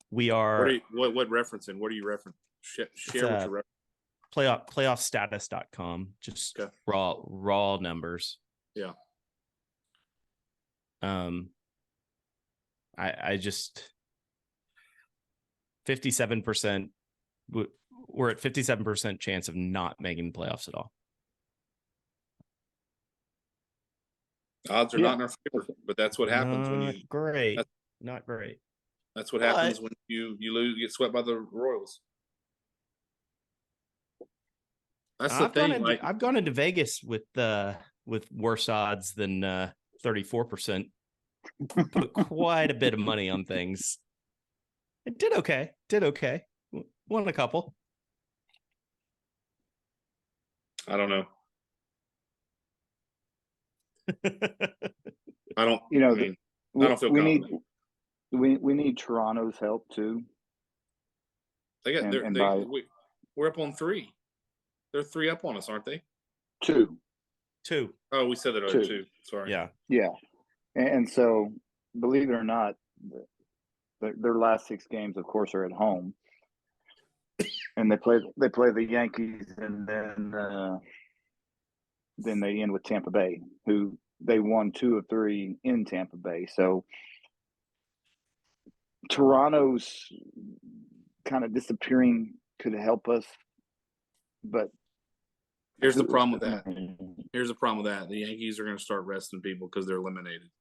we are. What referencing? What are you referencing? Share what you're referencing. Playoffstatus.com. Just raw numbers. Yeah. I just 57%. We're at 57% chance of not making the playoffs at all. Odds are not in our favor, but that's what happens when you not great. That's what happens when you lose, get swept by the Royals. That's the thing. I've gone into Vegas with worse odds than 34%. Put quite a bit of money on things. It did okay. Won a couple. I don't know. I don't. You know, I don't feel confident. We need Toronto's help too. We're up on 3. They're 3 up on us, aren't they? 2. Oh, we said that earlier. 2. Sorry. Yeah. And so, believe it or not, their last 6 games, of course, are at home, and they play the Yankees, and then they end with Tampa Bay, who they won 2 of 3 in Tampa Bay. So Toronto's kind of disappearing could help us, but here's the problem with that. The Yankees are going to start resting people because they're eliminated.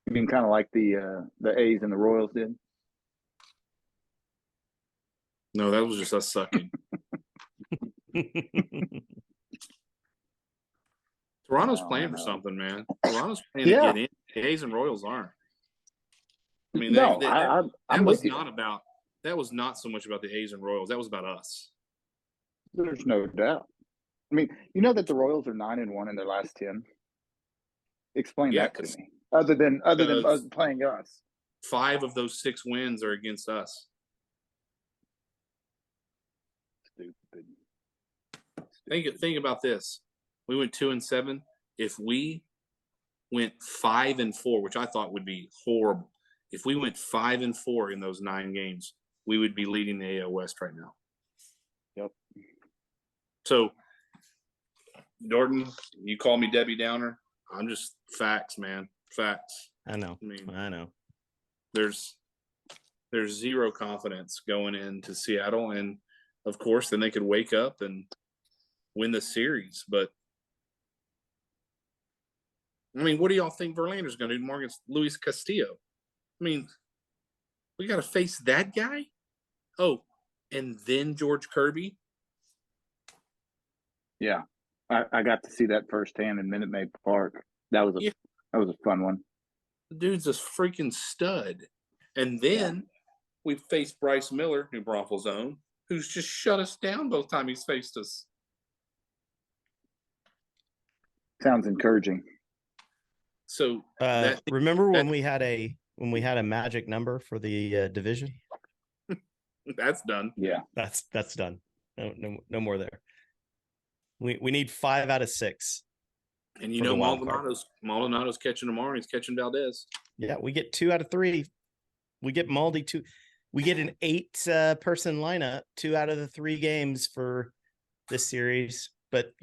You mean kind of like the A's and the Royals did? No, that was just us sucking. Toronto's playing for something, man. Toronto's playing to get in. The A's and Royals aren't. I mean, that was not so much about the A's and Royals. That was about us. There's no doubt. I mean, you know that the Royals are 9-1 in their last 10. Explain Yeah, that to me. Other than us because playing us. 5 of those 6 wins are against us. Stupid. Think about this. We went 2-7. If we went 5-4, which I thought would be horrible, if we went 5-4 in those 9 games, we would be leading the AL West right now. Yep. So, Dorton, you call me Debbie Downer. I'm just facts, man. Facts. I know. I know. There's zero confidence going into Seattle, and of course, then they could wake up and win the series. But I mean, what do y'all think Verlander's going to do tomorrow against Luis Castillo? I mean, we got to face that guy. Oh, and then George Kirby. Yeah, I got to see that firsthand in Minute Maid Park. That was a fun one. The dude's a freaking stud. And then we faced Bryce Miller, New Braunfels' own, who's just shut us down both times he's faced us. Sounds encouraging. So remember when we had a magic number for the division? That's done. Yeah, that's done. No more there. We need 5 out of 6. And you know Maldonado's catching tomorrow. He's catching Valdez. Yeah, we get 2 out of 3. We get Maldi 2. We get an 8 person lineup 2 out of the 3 games for this series. But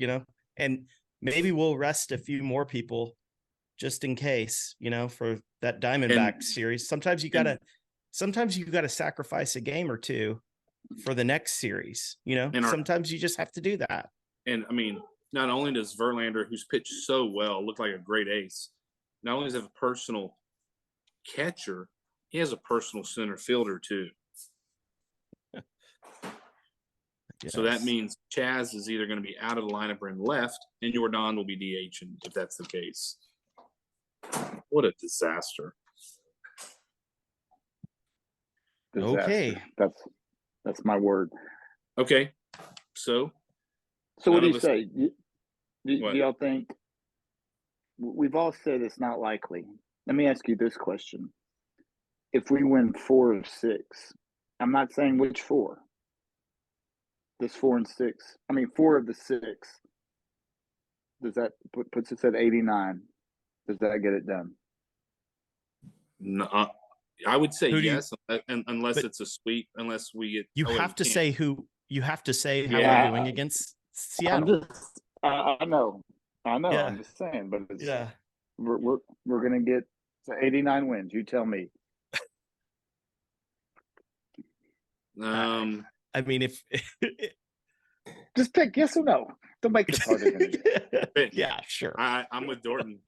and maybe we'll rest a few more people just in case, for that Diamondback series. Sometimes you gotta sacrifice a game or two for the next series. Sometimes you just have to do that. And I mean, not only does Verlander, who's pitched so well, look like a great ace, not only does he have a personal catcher, he has a personal center fielder too. Yes. So that means Chaz is either going to be out of the lineup or in left, and Jordan will be DH if that's the case. What a disaster. Okay. That's my word. Okay. So what do you say? Do y'all think we've all said it's not likely? Let me ask you this question. If we win 4 of 6, I'm not saying which 4. This 4 and 6. I mean 4 of the 6. Does that puts us at 89? Does that get it done? No, I would say yes, unless it's a sweep. Unless we get. You have to say who. You have to say how we're doing against Seattle. I know. Yeah. I'm just saying, but we're gonna get to 89 wins. You tell me. I mean, if just pick yes or no. Don't make this harder than it is. Yeah, sure. I'm with Dorton.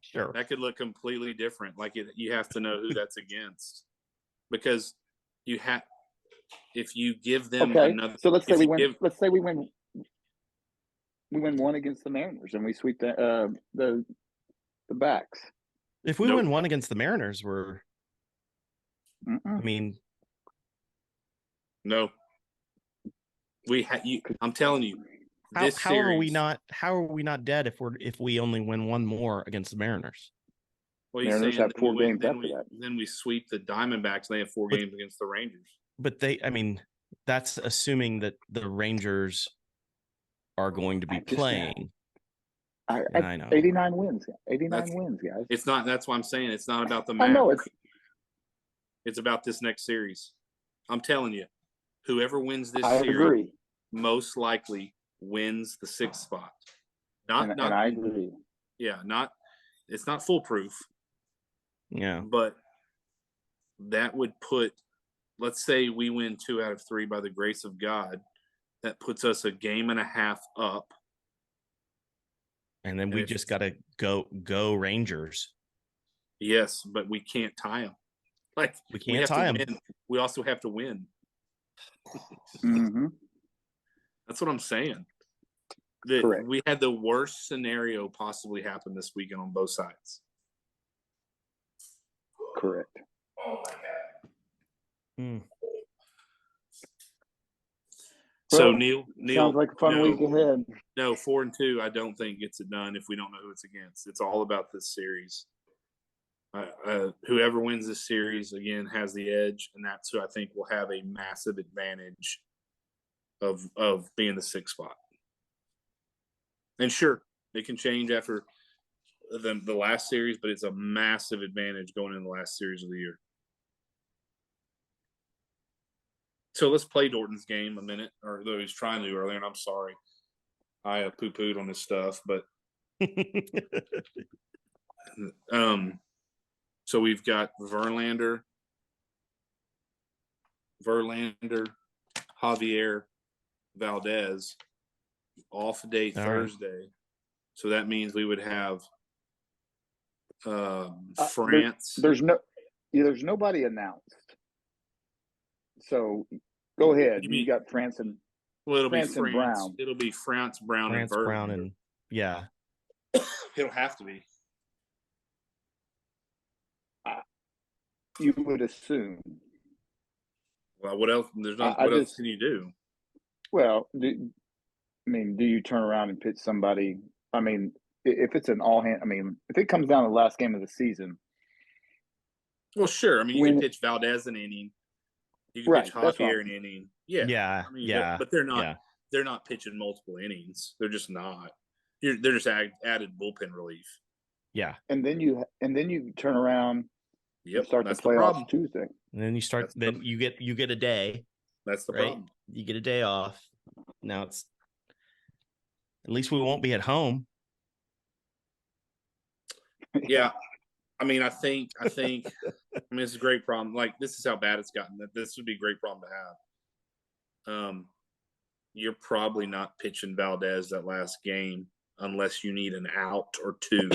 Sure. That could look completely different. Like you have to know who that's against, because you have. If you give them another, so let's say we win. Let's say we win. We win 1 against the Mariners, and we sweep the backs. If we win 1 against the Mariners, we're. I mean, no. I'm telling you. How are we not dead if we only win 1 more against the Mariners? Well, Mariners have 4 games after that. Then we sweep the Diamondbacks, and they have 4 games against the Rangers. But that's assuming that the Rangers are going to be playing. I know. 89 wins. 89 wins, guys. It's not. That's why I'm saying it's not about the match. I know it's about this next series. I'm telling you, whoever wins this series most likely wins the 6th spot. And I agree. Yeah, it's not foolproof. Yeah. But that would put, let's say we win 2 out of 3 by the grace of God. That puts us a game and a half up. And then we just got to go Rangers. Yes, but we can't tie them. We can't tie them. We also have to win. Mm-hmm. That's what I'm saying. Correct. We had the worst scenario possibly happen this weekend on both sides. Correct. Oh my God. So Well, Neil, sounds like a fun week ahead. No, 4-2. I don't think gets it done if we don't know who it's against. It's all about this series. Whoever wins this series again has the edge, and that's who I think will have a massive advantage of being the 6th spot. And sure, it can change after the last series, but it's a massive advantage going in the last series of the year. So let's play Dorton's game a minute, or though he's trying to earlier, and I'm sorry. I poo-pooed on this stuff, but so we've got Verlander, Javier, Valdez, off day Thursday. Right. So that means we would have France. There's nobody announced. So go ahead. You got France and it'll be France. Brown. It'll be France, Brown, and Verlander. Brown, and yeah, it'll have to be. You would assume. Well, what else? There's not. What else can you do? Well, do you turn around and pitch somebody? I mean, if it's an all hand, if it comes down to the last game of the season. Well, sure. You can pitch Valdez an inning. You can pitch Javier an inning. Yeah. But they're not. Yeah. They're not pitching multiple innings. They're just not. They're just added bullpen relief. Yeah. And then you turn around. Yep. And start the playoffs Tuesday. And then you start. Then you get a day. That's the problem. You get a day off. Now it's. At least we won't be at home. Yeah. I think it's a great problem. Like, this is how bad it's gotten. That this would be a great problem to have. You're probably not pitching Valdez that last game unless you need an out or two,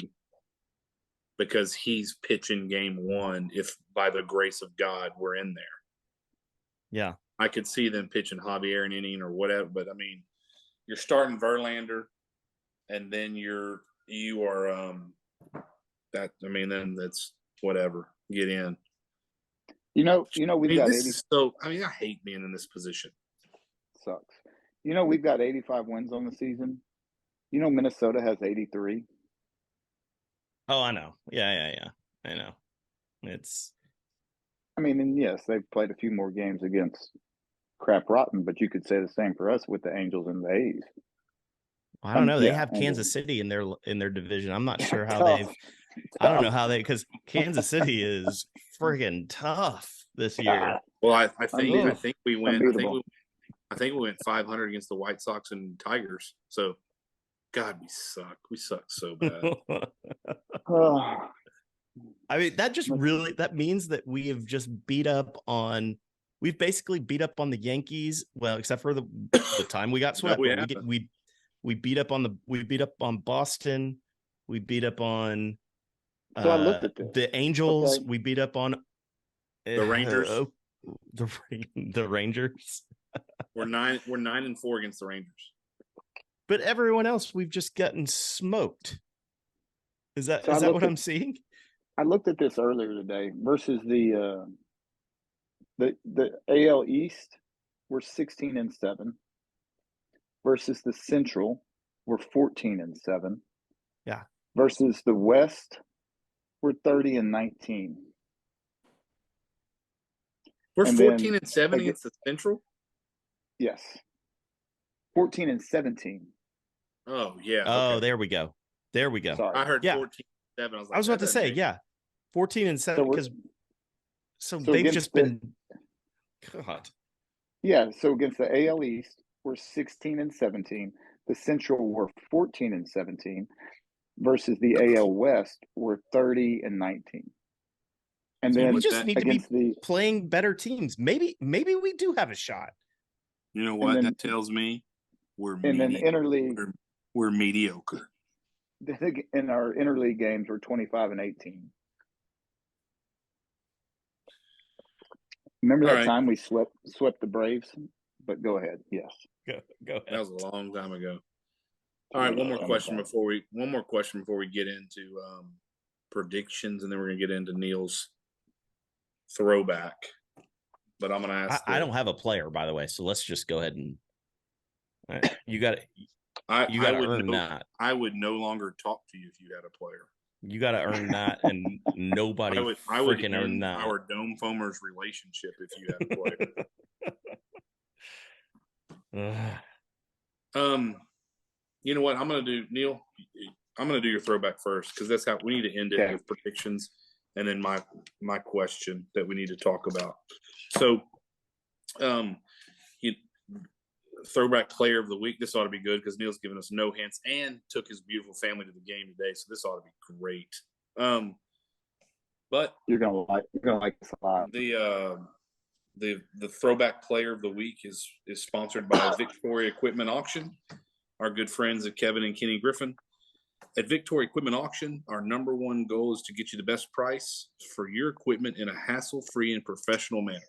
because he's pitching game 1 if by the grace of God we're in there. Yeah. I could see them pitching Javier an inning or whatever, but you're starting Verlander, and then then that's whatever. Get in. We've got 80. I hate being in this position. Sucks. We've got 85 wins on the season. Minnesota has 83. Oh, I know. Yeah. I know. It's. And yes, they've played a few more games against crap rotten, but you could say the same for us with the Angels and the A's. I don't know. They have Kansas City in their division. I'm not sure how they've. I don't know how because Kansas City is friggin' tough this year. Well, I think we went. I think we went 500 against the White Sox and Tigers. So, God, we suck. We suck so bad. That means that we have just we've basically beat up on the Yankees. Well, except for the time we got swept. We beat up on Boston. We beat up on I looked at this. The Angels. Okay. We beat up on the Rangers. The Rangers. We're 9-4 against the Rangers. But everyone else, we've just gotten smoked. Is that what I'm seeing? I looked at this earlier today versus the AL East. We're 16-7 versus the Central. We're 14-7. Yeah. Versus the West, we're 30-19. We're 14-7 against the Central? Yes. 14-17. Oh, yeah. Oh, okay. There we go. Sorry. I heard 14-7. I was about to say, 14-7 because so they've just been God. Yeah, so against the AL East, we're 16-17. The Central were 14-17 versus the AL West were 30-19. And then we just need to be playing better teams. Maybe we do have a shot. You know what that tells me? We're mediocre. We're mediocre. In our interleague games, we're 25-18. Remember that time we swept the Braves? But go ahead. Yes. Go ahead. That was a long time ago. All right, one more question before we get into predictions, and then we're gonna get into Neil's throwback. But I'm gonna ask. I don't have a player, by the way, so let's just go ahead and. You got to earn that. I would no longer talk to you if you had a player. You got to earn that, and nobody I would freaking earn that. Our Dome Foamers relationship if you had a player. You know what I'm going to do, Neil? I'm going to do your throwback first because that's how we need to end it with predictions, and then my question that we need to talk about. So, throwback player of the week. This ought to be good because Neil's given us no hints and took his beautiful family to the game today. So this ought to be great. But you're gonna like this a lot. The throwback player of the week is sponsored by Victoria Equipment Auction, our good friends at Kevin and Kenny Griffin. At Victoria Equipment Auction, our number one goal is to get you the best price for your equipment in a hassle-free and professional manner.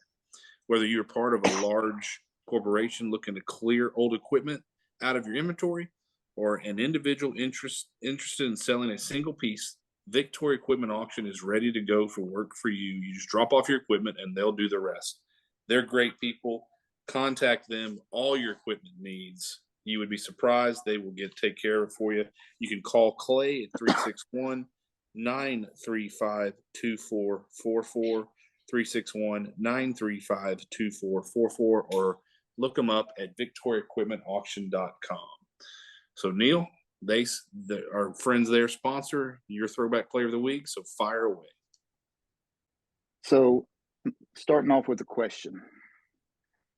Whether you're part of a large corporation looking to clear old equipment out of your inventory or an individual interested in selling a single piece, Victoria Equipment Auction is ready to go for work for you. You just drop off your equipment and they'll do the rest. They're great people. Contact them, all your equipment needs. You would be surprised. They will take care of it for you. You can call Clay at 361-935-2444, 361-935-2444, or look them up at victoriaequipmentauction.com. So, Neil, our friends there sponsor your throwback player of the week, so fire away. So, starting off with a question.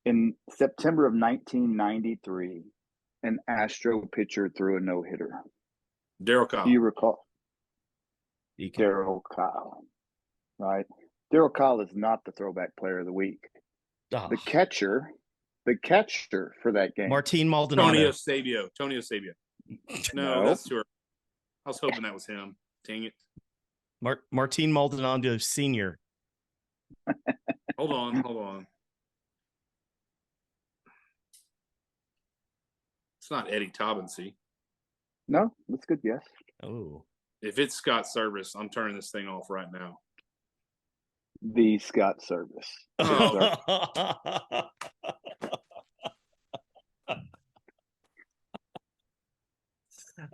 In September of 1993, an Astro pitcher threw a no-hitter. Darryl Kyle. Do you recall? Darryl Kyle, right? Darryl Kyle is not the throwback player of the week. Oh. The catcher for that game, Martin Maldonado. Tony Eusebio. No, that's too early. I was hoping that was him. Dang it. Martin Maldonado Sr. Hold on. It's not Eddie Taubensee. No, that's good guess. Oh. If it's Scott Service, I'm turning this thing off right now. The Scott Service. Oh.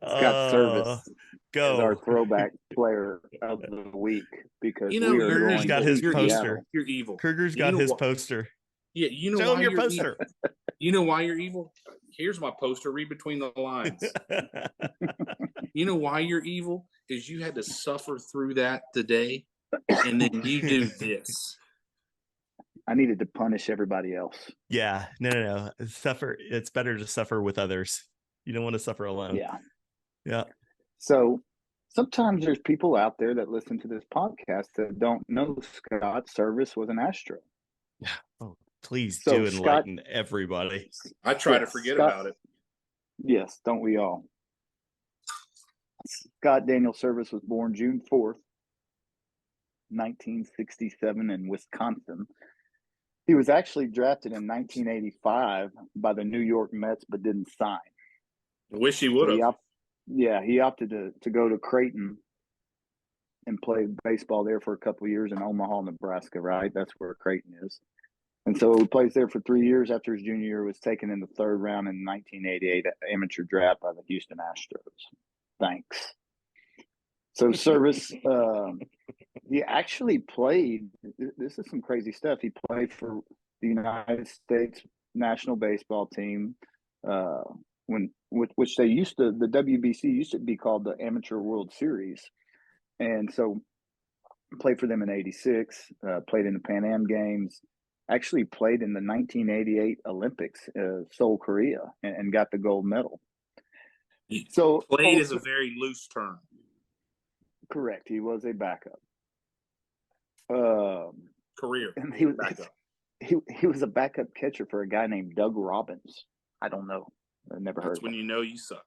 Scott Service is our throwback player of the week because Kruger's got his poster. You're evil. Kruger's got his poster. Yeah, you know Show why him your poster. You know why you're evil? Here's my poster. Read between the lines. You know why you're evil? Is you had to suffer through that today, and then you do this. I needed to punish everybody else. Yeah, no. Suffer. It's better to suffer with others. You don't want to suffer alone. Yeah. So sometimes there's people out there that listen to this podcast that don't know Scott Service was an Astro. Yeah. Oh, please do enlighten everybody. I try to forget about it. Yes, don't we all? Scott Daniel Service was born June 4th, 1967 in Wisconsin. He was actually drafted in 1985 by the New York Mets, but didn't sign. I wish he would have. He opted to go to Creighton and play baseball there for a couple of years in Omaha, Nebraska, right? That's where Creighton is. And so he plays there for 3 years. After his junior year, was taken in the third round in 1988 amateur draft by the Houston Astros. Thanks. So Service, he actually played. This is some crazy stuff. He played for the United States national baseball team, which they used to. The WBC used to be called the Amateur World Series, and so played for them in '86. Played in the Pan Am Games. Actually played in the 1988 Olympics, Seoul, Korea, and got the gold medal. So played is a very loose term. Correct. He was a backup. Career. And he was a backup catcher for a guy named Doug Robbins. I don't know. I never heard. That's when you know you suck.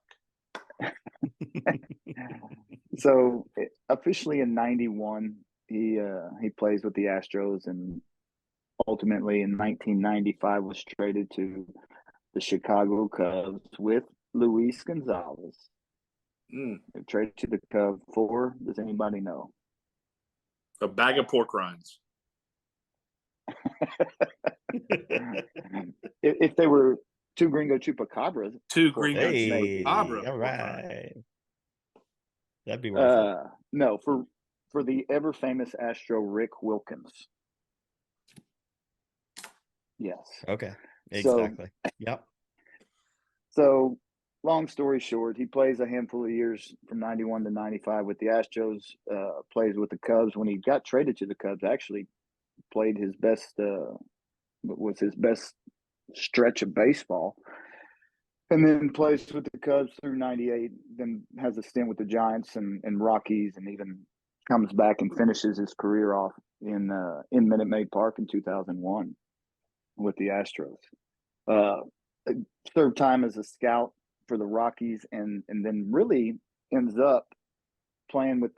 So officially in '91, he plays with the Astros, and ultimately in 1995 was traded to the Chicago Cubs with Luis Gonzalez. They traded to the Cubs for, does anybody know? A bag of pork rinds. If they were two Gringo Chupacabras. Two Gringo Hey, Chupacabra. all right. That'd be worth it. No, for the ever famous Astro Rick Wilkins. Yes. Okay. Exactly. Yep. So, long story short, he plays a handful of years from 91 to 95 with the Astros, plays with the Cubs. When he got traded to the Cubs, actually played his best, was his best stretch of baseball. And then plays with the Cubs through 98, then has a stint with the Giants and Rockies, and even comes back and finishes his career off in Minute Maid Park in 2001 with the Astros. Served time as a scout for the Rockies, and then really ends up playing with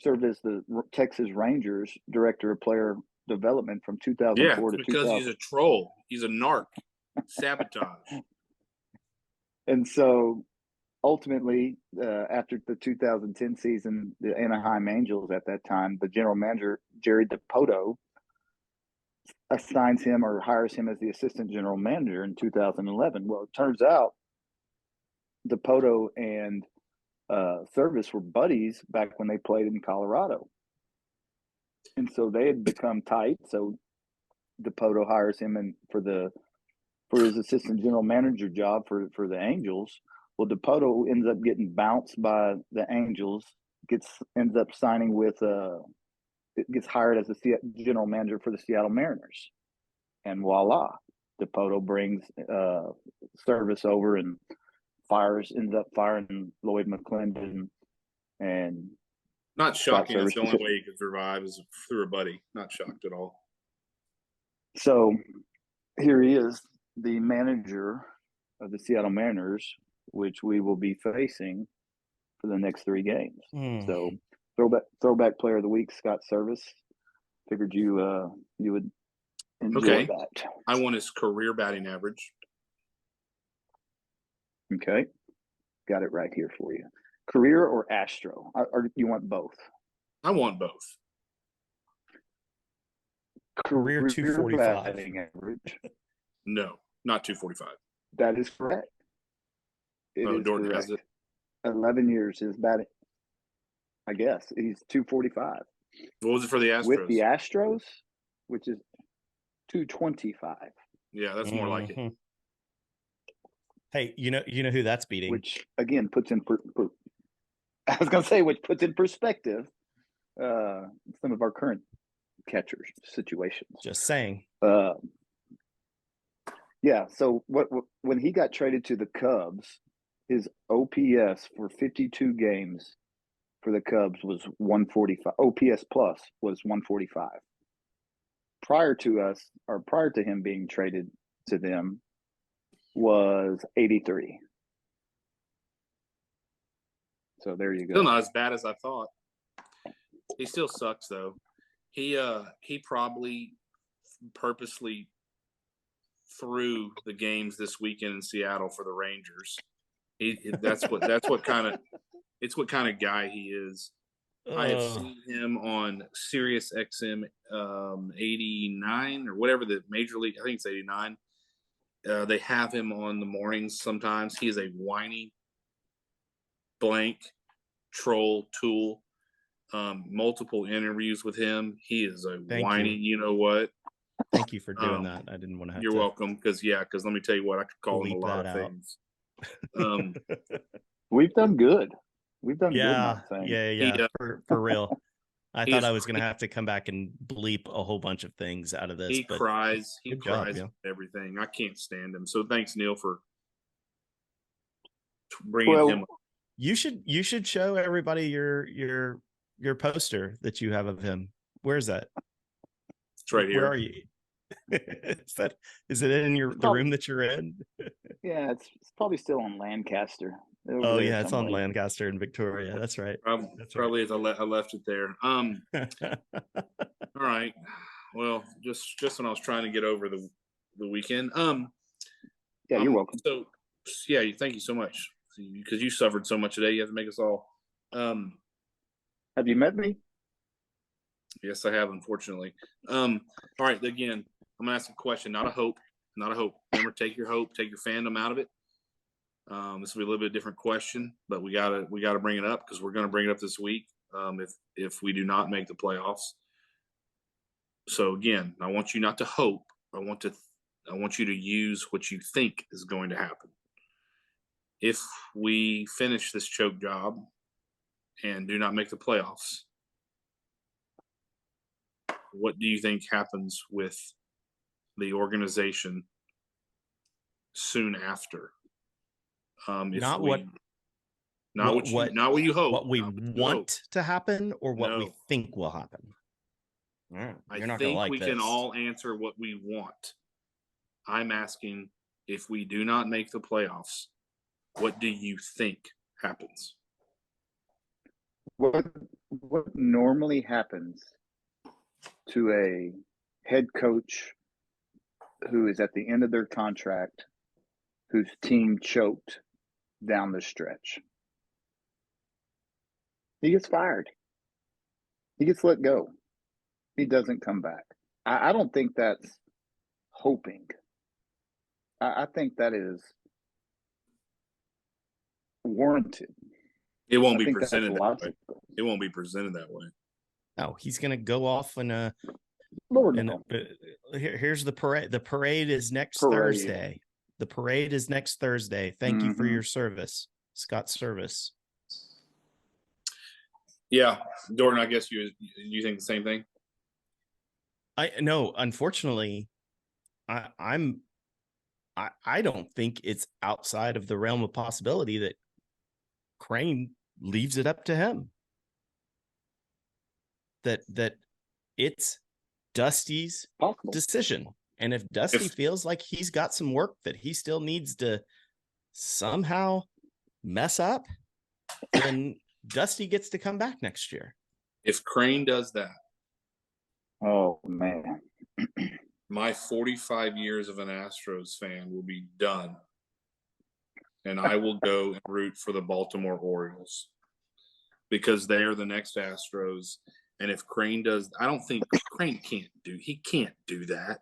served as the Texas Rangers director of player development from 2004 to because he's a troll. He's a narc. Sabotage. And so ultimately, after the 2010 season, the Anaheim Angels at that time, the general manager, Jerry DiPoto, assigns him or hires him as the assistant general manager in 2011. Well, it turns out DiPoto and Service were buddies back when they played in Colorado. And so they had become tight. So DiPoto hires him for his assistant general manager job for the Angels. Well, DiPoto ends up getting bounced by the Angels, ends up signing with gets hired as the general manager for the Seattle Mariners. And voila, DiPoto brings Service over and ends up firing Lloyd McClendon. And not shocking. It's the only way he could survive is through a buddy. Not shocked at all. So here he is, the manager of the Seattle Mariners, which we will be facing for the next 3 games. So throwback player of the week, Scott Service. Figured you would enjoy that. I want his career batting average. Okay. Got it right here for you. Career or Astro? Or you want both? I want both. Career 245. Batting average. No, not 245. That is correct. Jordan correct. has it. 11 years is batting. I guess he's 245. What was it for the Astros? With the Astros, which is 225. Yeah, that's more like it. Hey, you know who that's beating? Which again puts in I was going to say, which puts in perspective some of our current catchers situations. Just saying. Yeah. So when he got traded to the Cubs, his OPS for 52 games for the Cubs was 145. OPS plus was 145. Prior to him being traded to them was 83. So there you go. Still not as bad as I thought. He still sucks though. He probably purposely threw the games this weekend in Seattle for the Rangers. It's what kind of guy he is. I have seen him on Sirius XM 89 or whatever the major league. I think it's 89. They have him on the mornings sometimes. He is a whiny blank troll tool. Multiple interviews with him. He is a whiny. You know what? Thank you for doing that. I didn't want to have You're welcome. Because let me tell you what, I could call him a lot of things. We've done good. We've done good. Yeah. For real. I thought I was going to have to come back and bleep a whole bunch of things out of this. He cries. He cries with everything. I can't stand him. So thanks, Neil, for bringing him. You should show everybody your poster that you have of him. Where's that? It's right here. Where are you? Is it in the room that you're in? Yeah, it's probably still on Lancaster. Oh yeah, it's on Lancaster in Victoria. That's right. Probably as I left it there. All right. Well, just when I was trying to get over the weekend. Yeah, you're welcome. So yeah, thank you so much. Because you suffered so much today, you have to make us all. Have you met me? Yes, I have, unfortunately. All right, again, I'm gonna ask a question, not a hope, not a hope. Remember, take your hope, take your fandom out of it. This will be a little bit different question, but we gotta bring it up because we're gonna bring it up this week. If we do not make the playoffs. So again, I want you not to hope. I want you to use what you think is going to happen. If we finish this choke job and do not make the playoffs, what do you think happens with the organization soon after? Not what you hope. What we want to happen, or what we think will happen. You're not going to like this. I think we can all answer what we want. I'm asking, if we do not make the playoffs, what do you think happens? What normally happens to a head coach who is at the end of their contract, whose team choked down the stretch? He gets fired. He gets let go. He doesn't come back. I don't think that's hoping. I think that is warranted. It won't be presented that way. It won't be presented that way. No, he's going to go off in a. Lord no. Here's the parade. The parade is next Thursday. The parade is next Thursday. Thank you for your service, Scott Service. Yeah, Dorton, I guess you think the same thing? No, unfortunately, I don't think it's outside of the realm of possibility that Crane leaves it up to him. That it's Dusty's decision. And if Dusty feels like he's got some work that he still needs to somehow mess up, then Dusty gets to come back next year. If Crane does that, oh man, my 45 years of an Astros fan will be done, and I will go and root for the Baltimore Orioles because they are the next Astros. And if Crane does, I don't think Crane can't do that.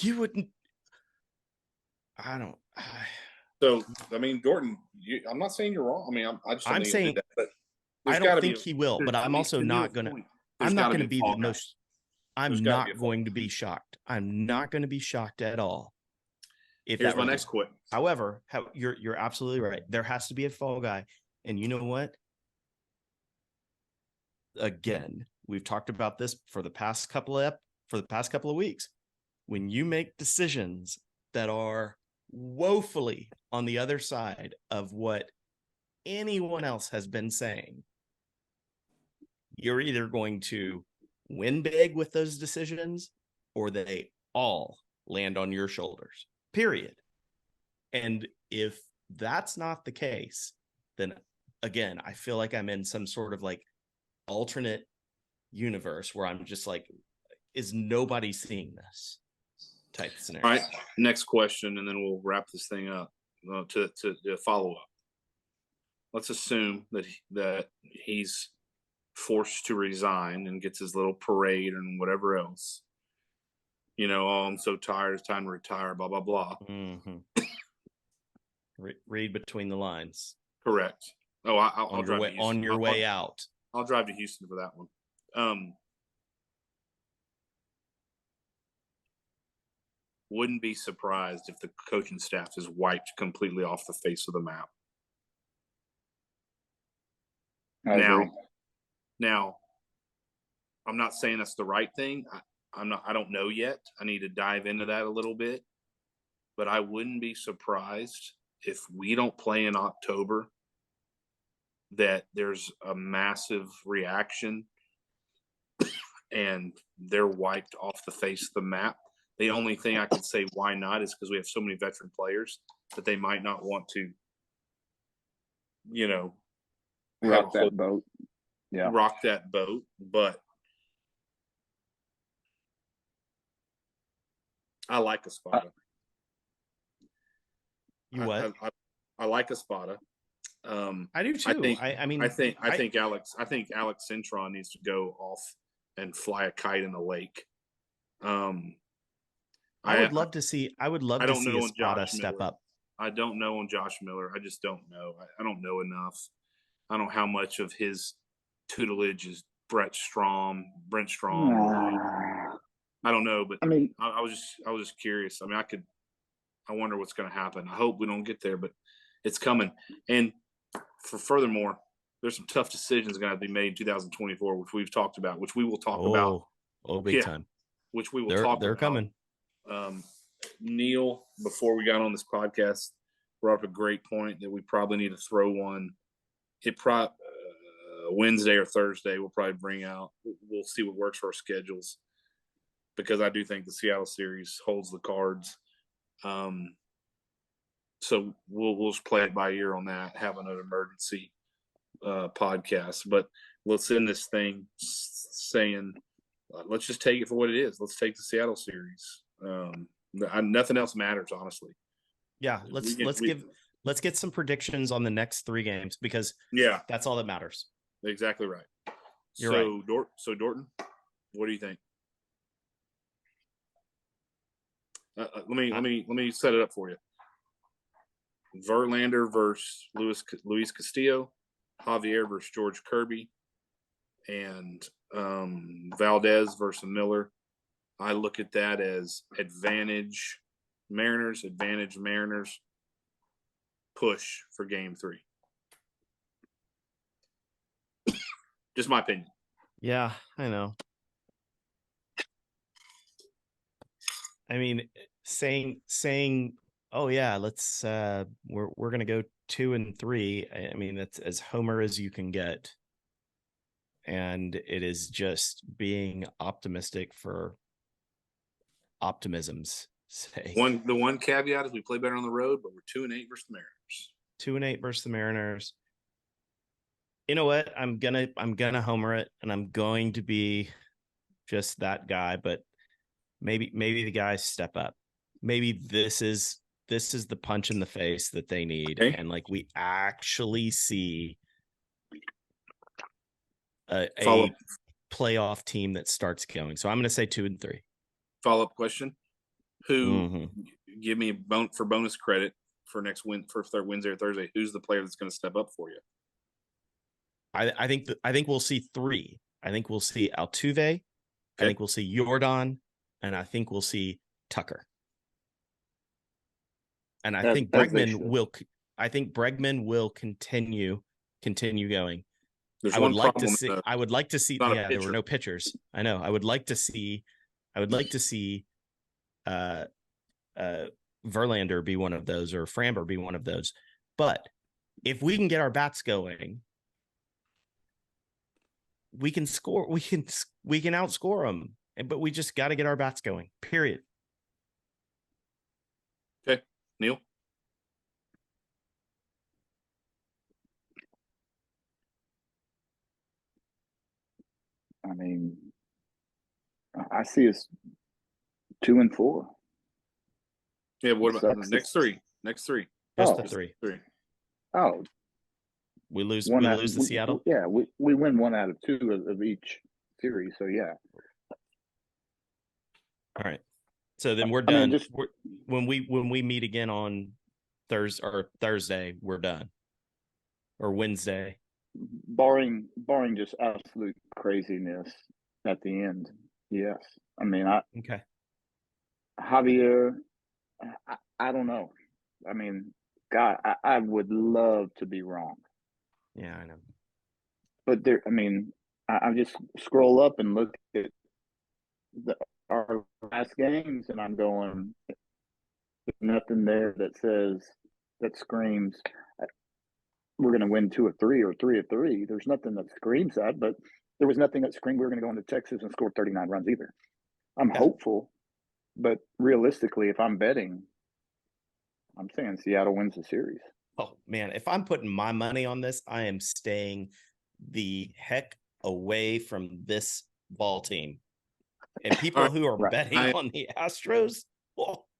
You wouldn't. I don't. So, I mean, Dorton, I'm not saying you're wrong. I mean, I'm saying that, but I don't think he will. But I'm also not going to. I'm not going to be the most. I'm not going to be shocked. I'm not going to be shocked at all. Here's my next quote. However, you're absolutely right. There has to be a fall guy, and you know what? Again, we've talked about this for the past couple of weeks. When you make decisions that are woefully on the other side of what anyone else has been saying, you're either going to win big with those decisions, or they all land on your shoulders, period. And if that's not the case, then again, I feel like I'm in some sort of like alternate universe where I'm just like, is nobody seeing this type of scenario? All right, next question, and then we'll wrap this thing up to follow up. Let's assume that he's forced to resign and gets his little parade and whatever else. You know, oh, I'm so tired, it's time to retire, blah, blah, blah. Mm-hmm. Read between the lines. Correct. Oh, I'll drive to Houston. On your way out. I'll drive to Houston for that one. Wouldn't be surprised if the coaching staff is wiped completely off the face of the map. Now, I'm not saying that's the right thing. I don't know yet. I need to dive into that a little bit. But I wouldn't be surprised if we don't play in October, that there's a massive reaction and they're wiped off the face of the map. The only thing I could say why not is because we have so many veteran players that they might not want to, you know, rock that boat. Yeah. Rock that boat. But I like Espada. You what? I like Espada. I do too. I think Alex Cintron needs to go off and fly a kite in the lake. I would love to see a Spada step up. I don't know on Josh Miller. I just don't know. I don't know enough. I don't know how much of his tutelage is Brent Strom. I don't know, but I mean, I was just curious. I mean, I wonder what's going to happen. I hope we don't get there, but it's coming. And furthermore, there's some tough decisions going to have to be made in 2024, which we've talked about, which we will talk about. Oh, big time. Which we will talk about. They're coming. Neil, before we got on this podcast, brought up a great point that we probably need to throw one. Wednesday or Thursday we'll probably bring out. We'll see what works for our schedules, because I do think the Seattle series holds the cards. So we'll just play it by ear on that, having an emergency podcast. But let's end this thing saying, let's just take it for what it is. Let's take the Seattle series. Nothing else matters, honestly. Yeah, let's get some predictions on the next 3 games, because that's all that matters. Exactly right. You're right. So Dorton, what do you think? Let me set it up for you. Verlander versus Luis Castillo, Javier versus George Kirby, and Valdez versus Miller. I look at that as advantage Mariners, push for Game 3. Just my opinion. Yeah, I know. I mean, saying, oh yeah, let's we're gonna go 2-3. I mean, that's as homer as you can get, and it is just being optimistic for optimism's sake. The one caveat is we play better on the road, but we're 2-8 versus the Mariners. 2-8 versus the Mariners. You know what? I'm gonna homer it, and I'm going to be just that guy. But maybe the guys step up. Maybe this is the punch in the face that they need, and like we actually see a playoff team that starts going. So I'm going to say 2-3. Follow-up question: Who give me for bonus credit for next Wednesday or Thursday? Who's the player that's going to step up for you? I think we'll see 3. I think we'll see Altuve. Okay. I think we'll see Jordan, and I think we'll see Tucker. And I think Bregman will. I think Bregman will continue going. I would like to see. Yeah, there were no pitchers. I know. I would like to see Verlander be one of those, or Framber be one of those. But if we can get our bats going, we can score. We can outscore them. But we just got to get our bats going. Period. Okay, Neil. I mean, I see us 2-4. Yeah, what about the next 3? Just the 3. Oh, we lose to Seattle. Yeah, we win 1 out of 2 of each series. So yeah. All right. So then we're done. When we meet again on Thursday, we're done. Or Wednesday. Barring just absolute craziness at the end. Yes. I mean, okay. Javier, I don't know. I mean, God, I would love to be wrong. Yeah, I know. But I just scroll up and look at our last games, and I'm going, there's nothing there that screams we're going to win 2 or 3 or 3 or 3. There's nothing that screams that, but there was nothing that screamed we were going to go into Texas and score 39 runs either. I'm hopeful, but realistically, if I'm betting, I'm saying Seattle wins the series. Oh man, if I'm putting my money on this, I am staying the heck away from this ball team. And people who are betting on the Astros,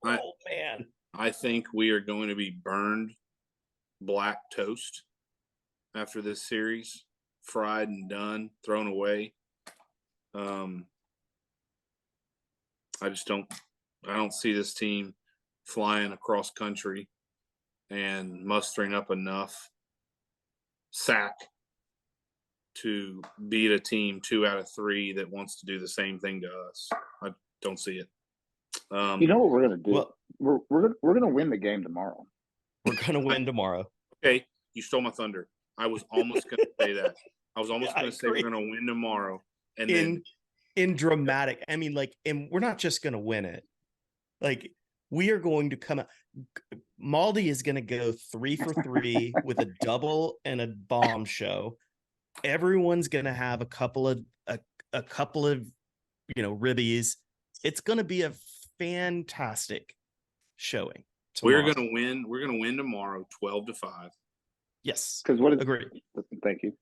man. I think we are going to be burned black toast after this series, fried and done, thrown away. I just don't I don't see this team flying across country and mustering up enough sack to beat a team 2 out of 3 that wants to do the same thing to us. I don't see it. You know what we're going to do? Well, we're going to win the game tomorrow. We're going to win tomorrow. Okay, you stole my thunder. I was almost going to say that. I was almost going to say we're going to win tomorrow. And then in dramatic, I mean, like, and we're not just going to win it. Like, we are going to come out. Maldi is going to go 3 for 3 with a double and a bomb show. Everyone's going to have a couple of ribbies. It's going to be a fantastic showing tomorrow. We're going to win. We're going to win tomorrow, 12-5. Yes. Because what is agree? Thank you.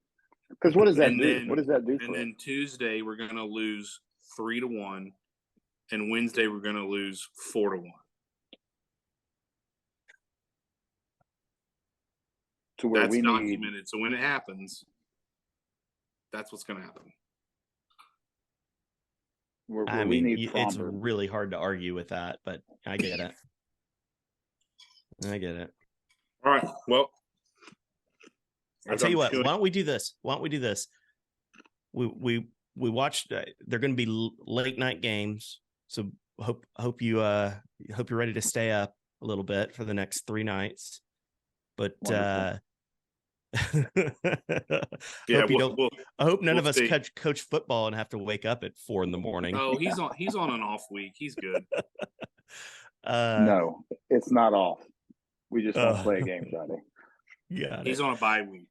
Because what does that do? What does that do? And then Tuesday we're going to lose 3-1, and Wednesday we're going to lose 4-1. To where that's documented. So when it happens, that's what's going to happen. I mean, it's really hard to argue with that, but I get it. All right. Well, I'll tell you what. Why don't we do this? We watched. They're going to be late night games, so hope you're ready to stay up a little bit for the next 3 nights. But yeah, I hope none of us coach football and have to wake up at 4 a.m. Oh, he's on an off week. He's good. No, it's not off. We just don't play a game Friday. Yeah, he's on a bye week.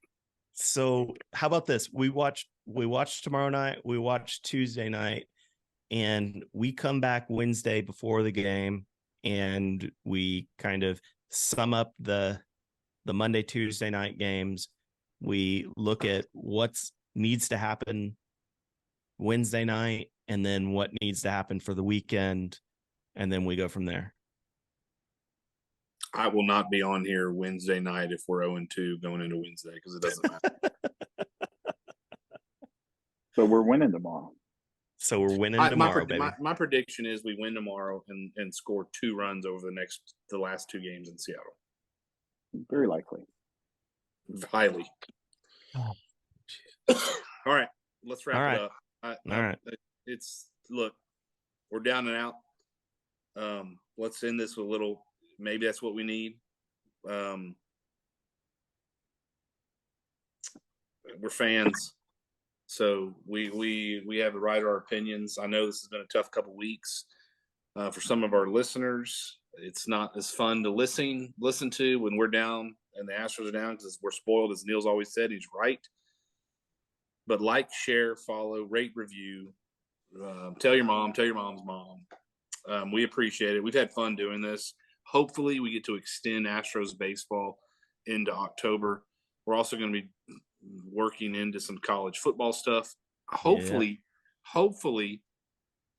So how about this? We watch tomorrow night. We watch Tuesday night, and we come back Wednesday before the game, and we kind of sum up the Monday, Tuesday night games. We look at what needs to happen Wednesday night, and then what needs to happen for the weekend, and then we go from there. I will not be on here Wednesday night if we're 0-2 going into Wednesday, because it doesn't matter. But we're winning tomorrow. So we're winning tomorrow, baby. My prediction is we win tomorrow and score 2 runs over the last 2 games in Seattle. Very likely. Highly. Oh, all right, let's wrap it up. All right. Look, we're down and out. Let's end this with a little. Maybe that's what we need. We're fans, so we have the right to our opinions. I know this has been a tough couple weeks for some of our listeners. It's not as fun to listen to when we're down and the Astros are down, because we're spoiled, as Neil's always said. He's right. But like, share, follow, rate, review. Tell your mom. Tell your mom's mom. We appreciate it. We've had fun doing this. Hopefully we get to extend Astros baseball into October. We're also going to be working into some college football stuff. Hopefully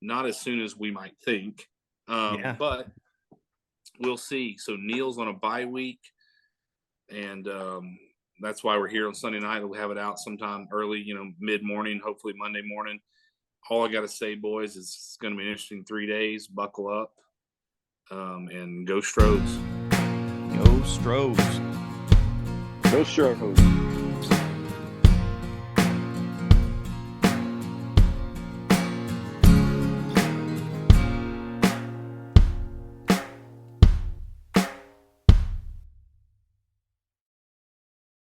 not as soon as we might think. But we'll see. So Neil's on a bye week, and that's why we're here on Sunday night. We'll have it out sometime early, mid-morning, hopefully Monday morning. All I got to say, boys, is it's going to be an interesting 3 days. Buckle up. And go Stros. Go Stros. Go Stros.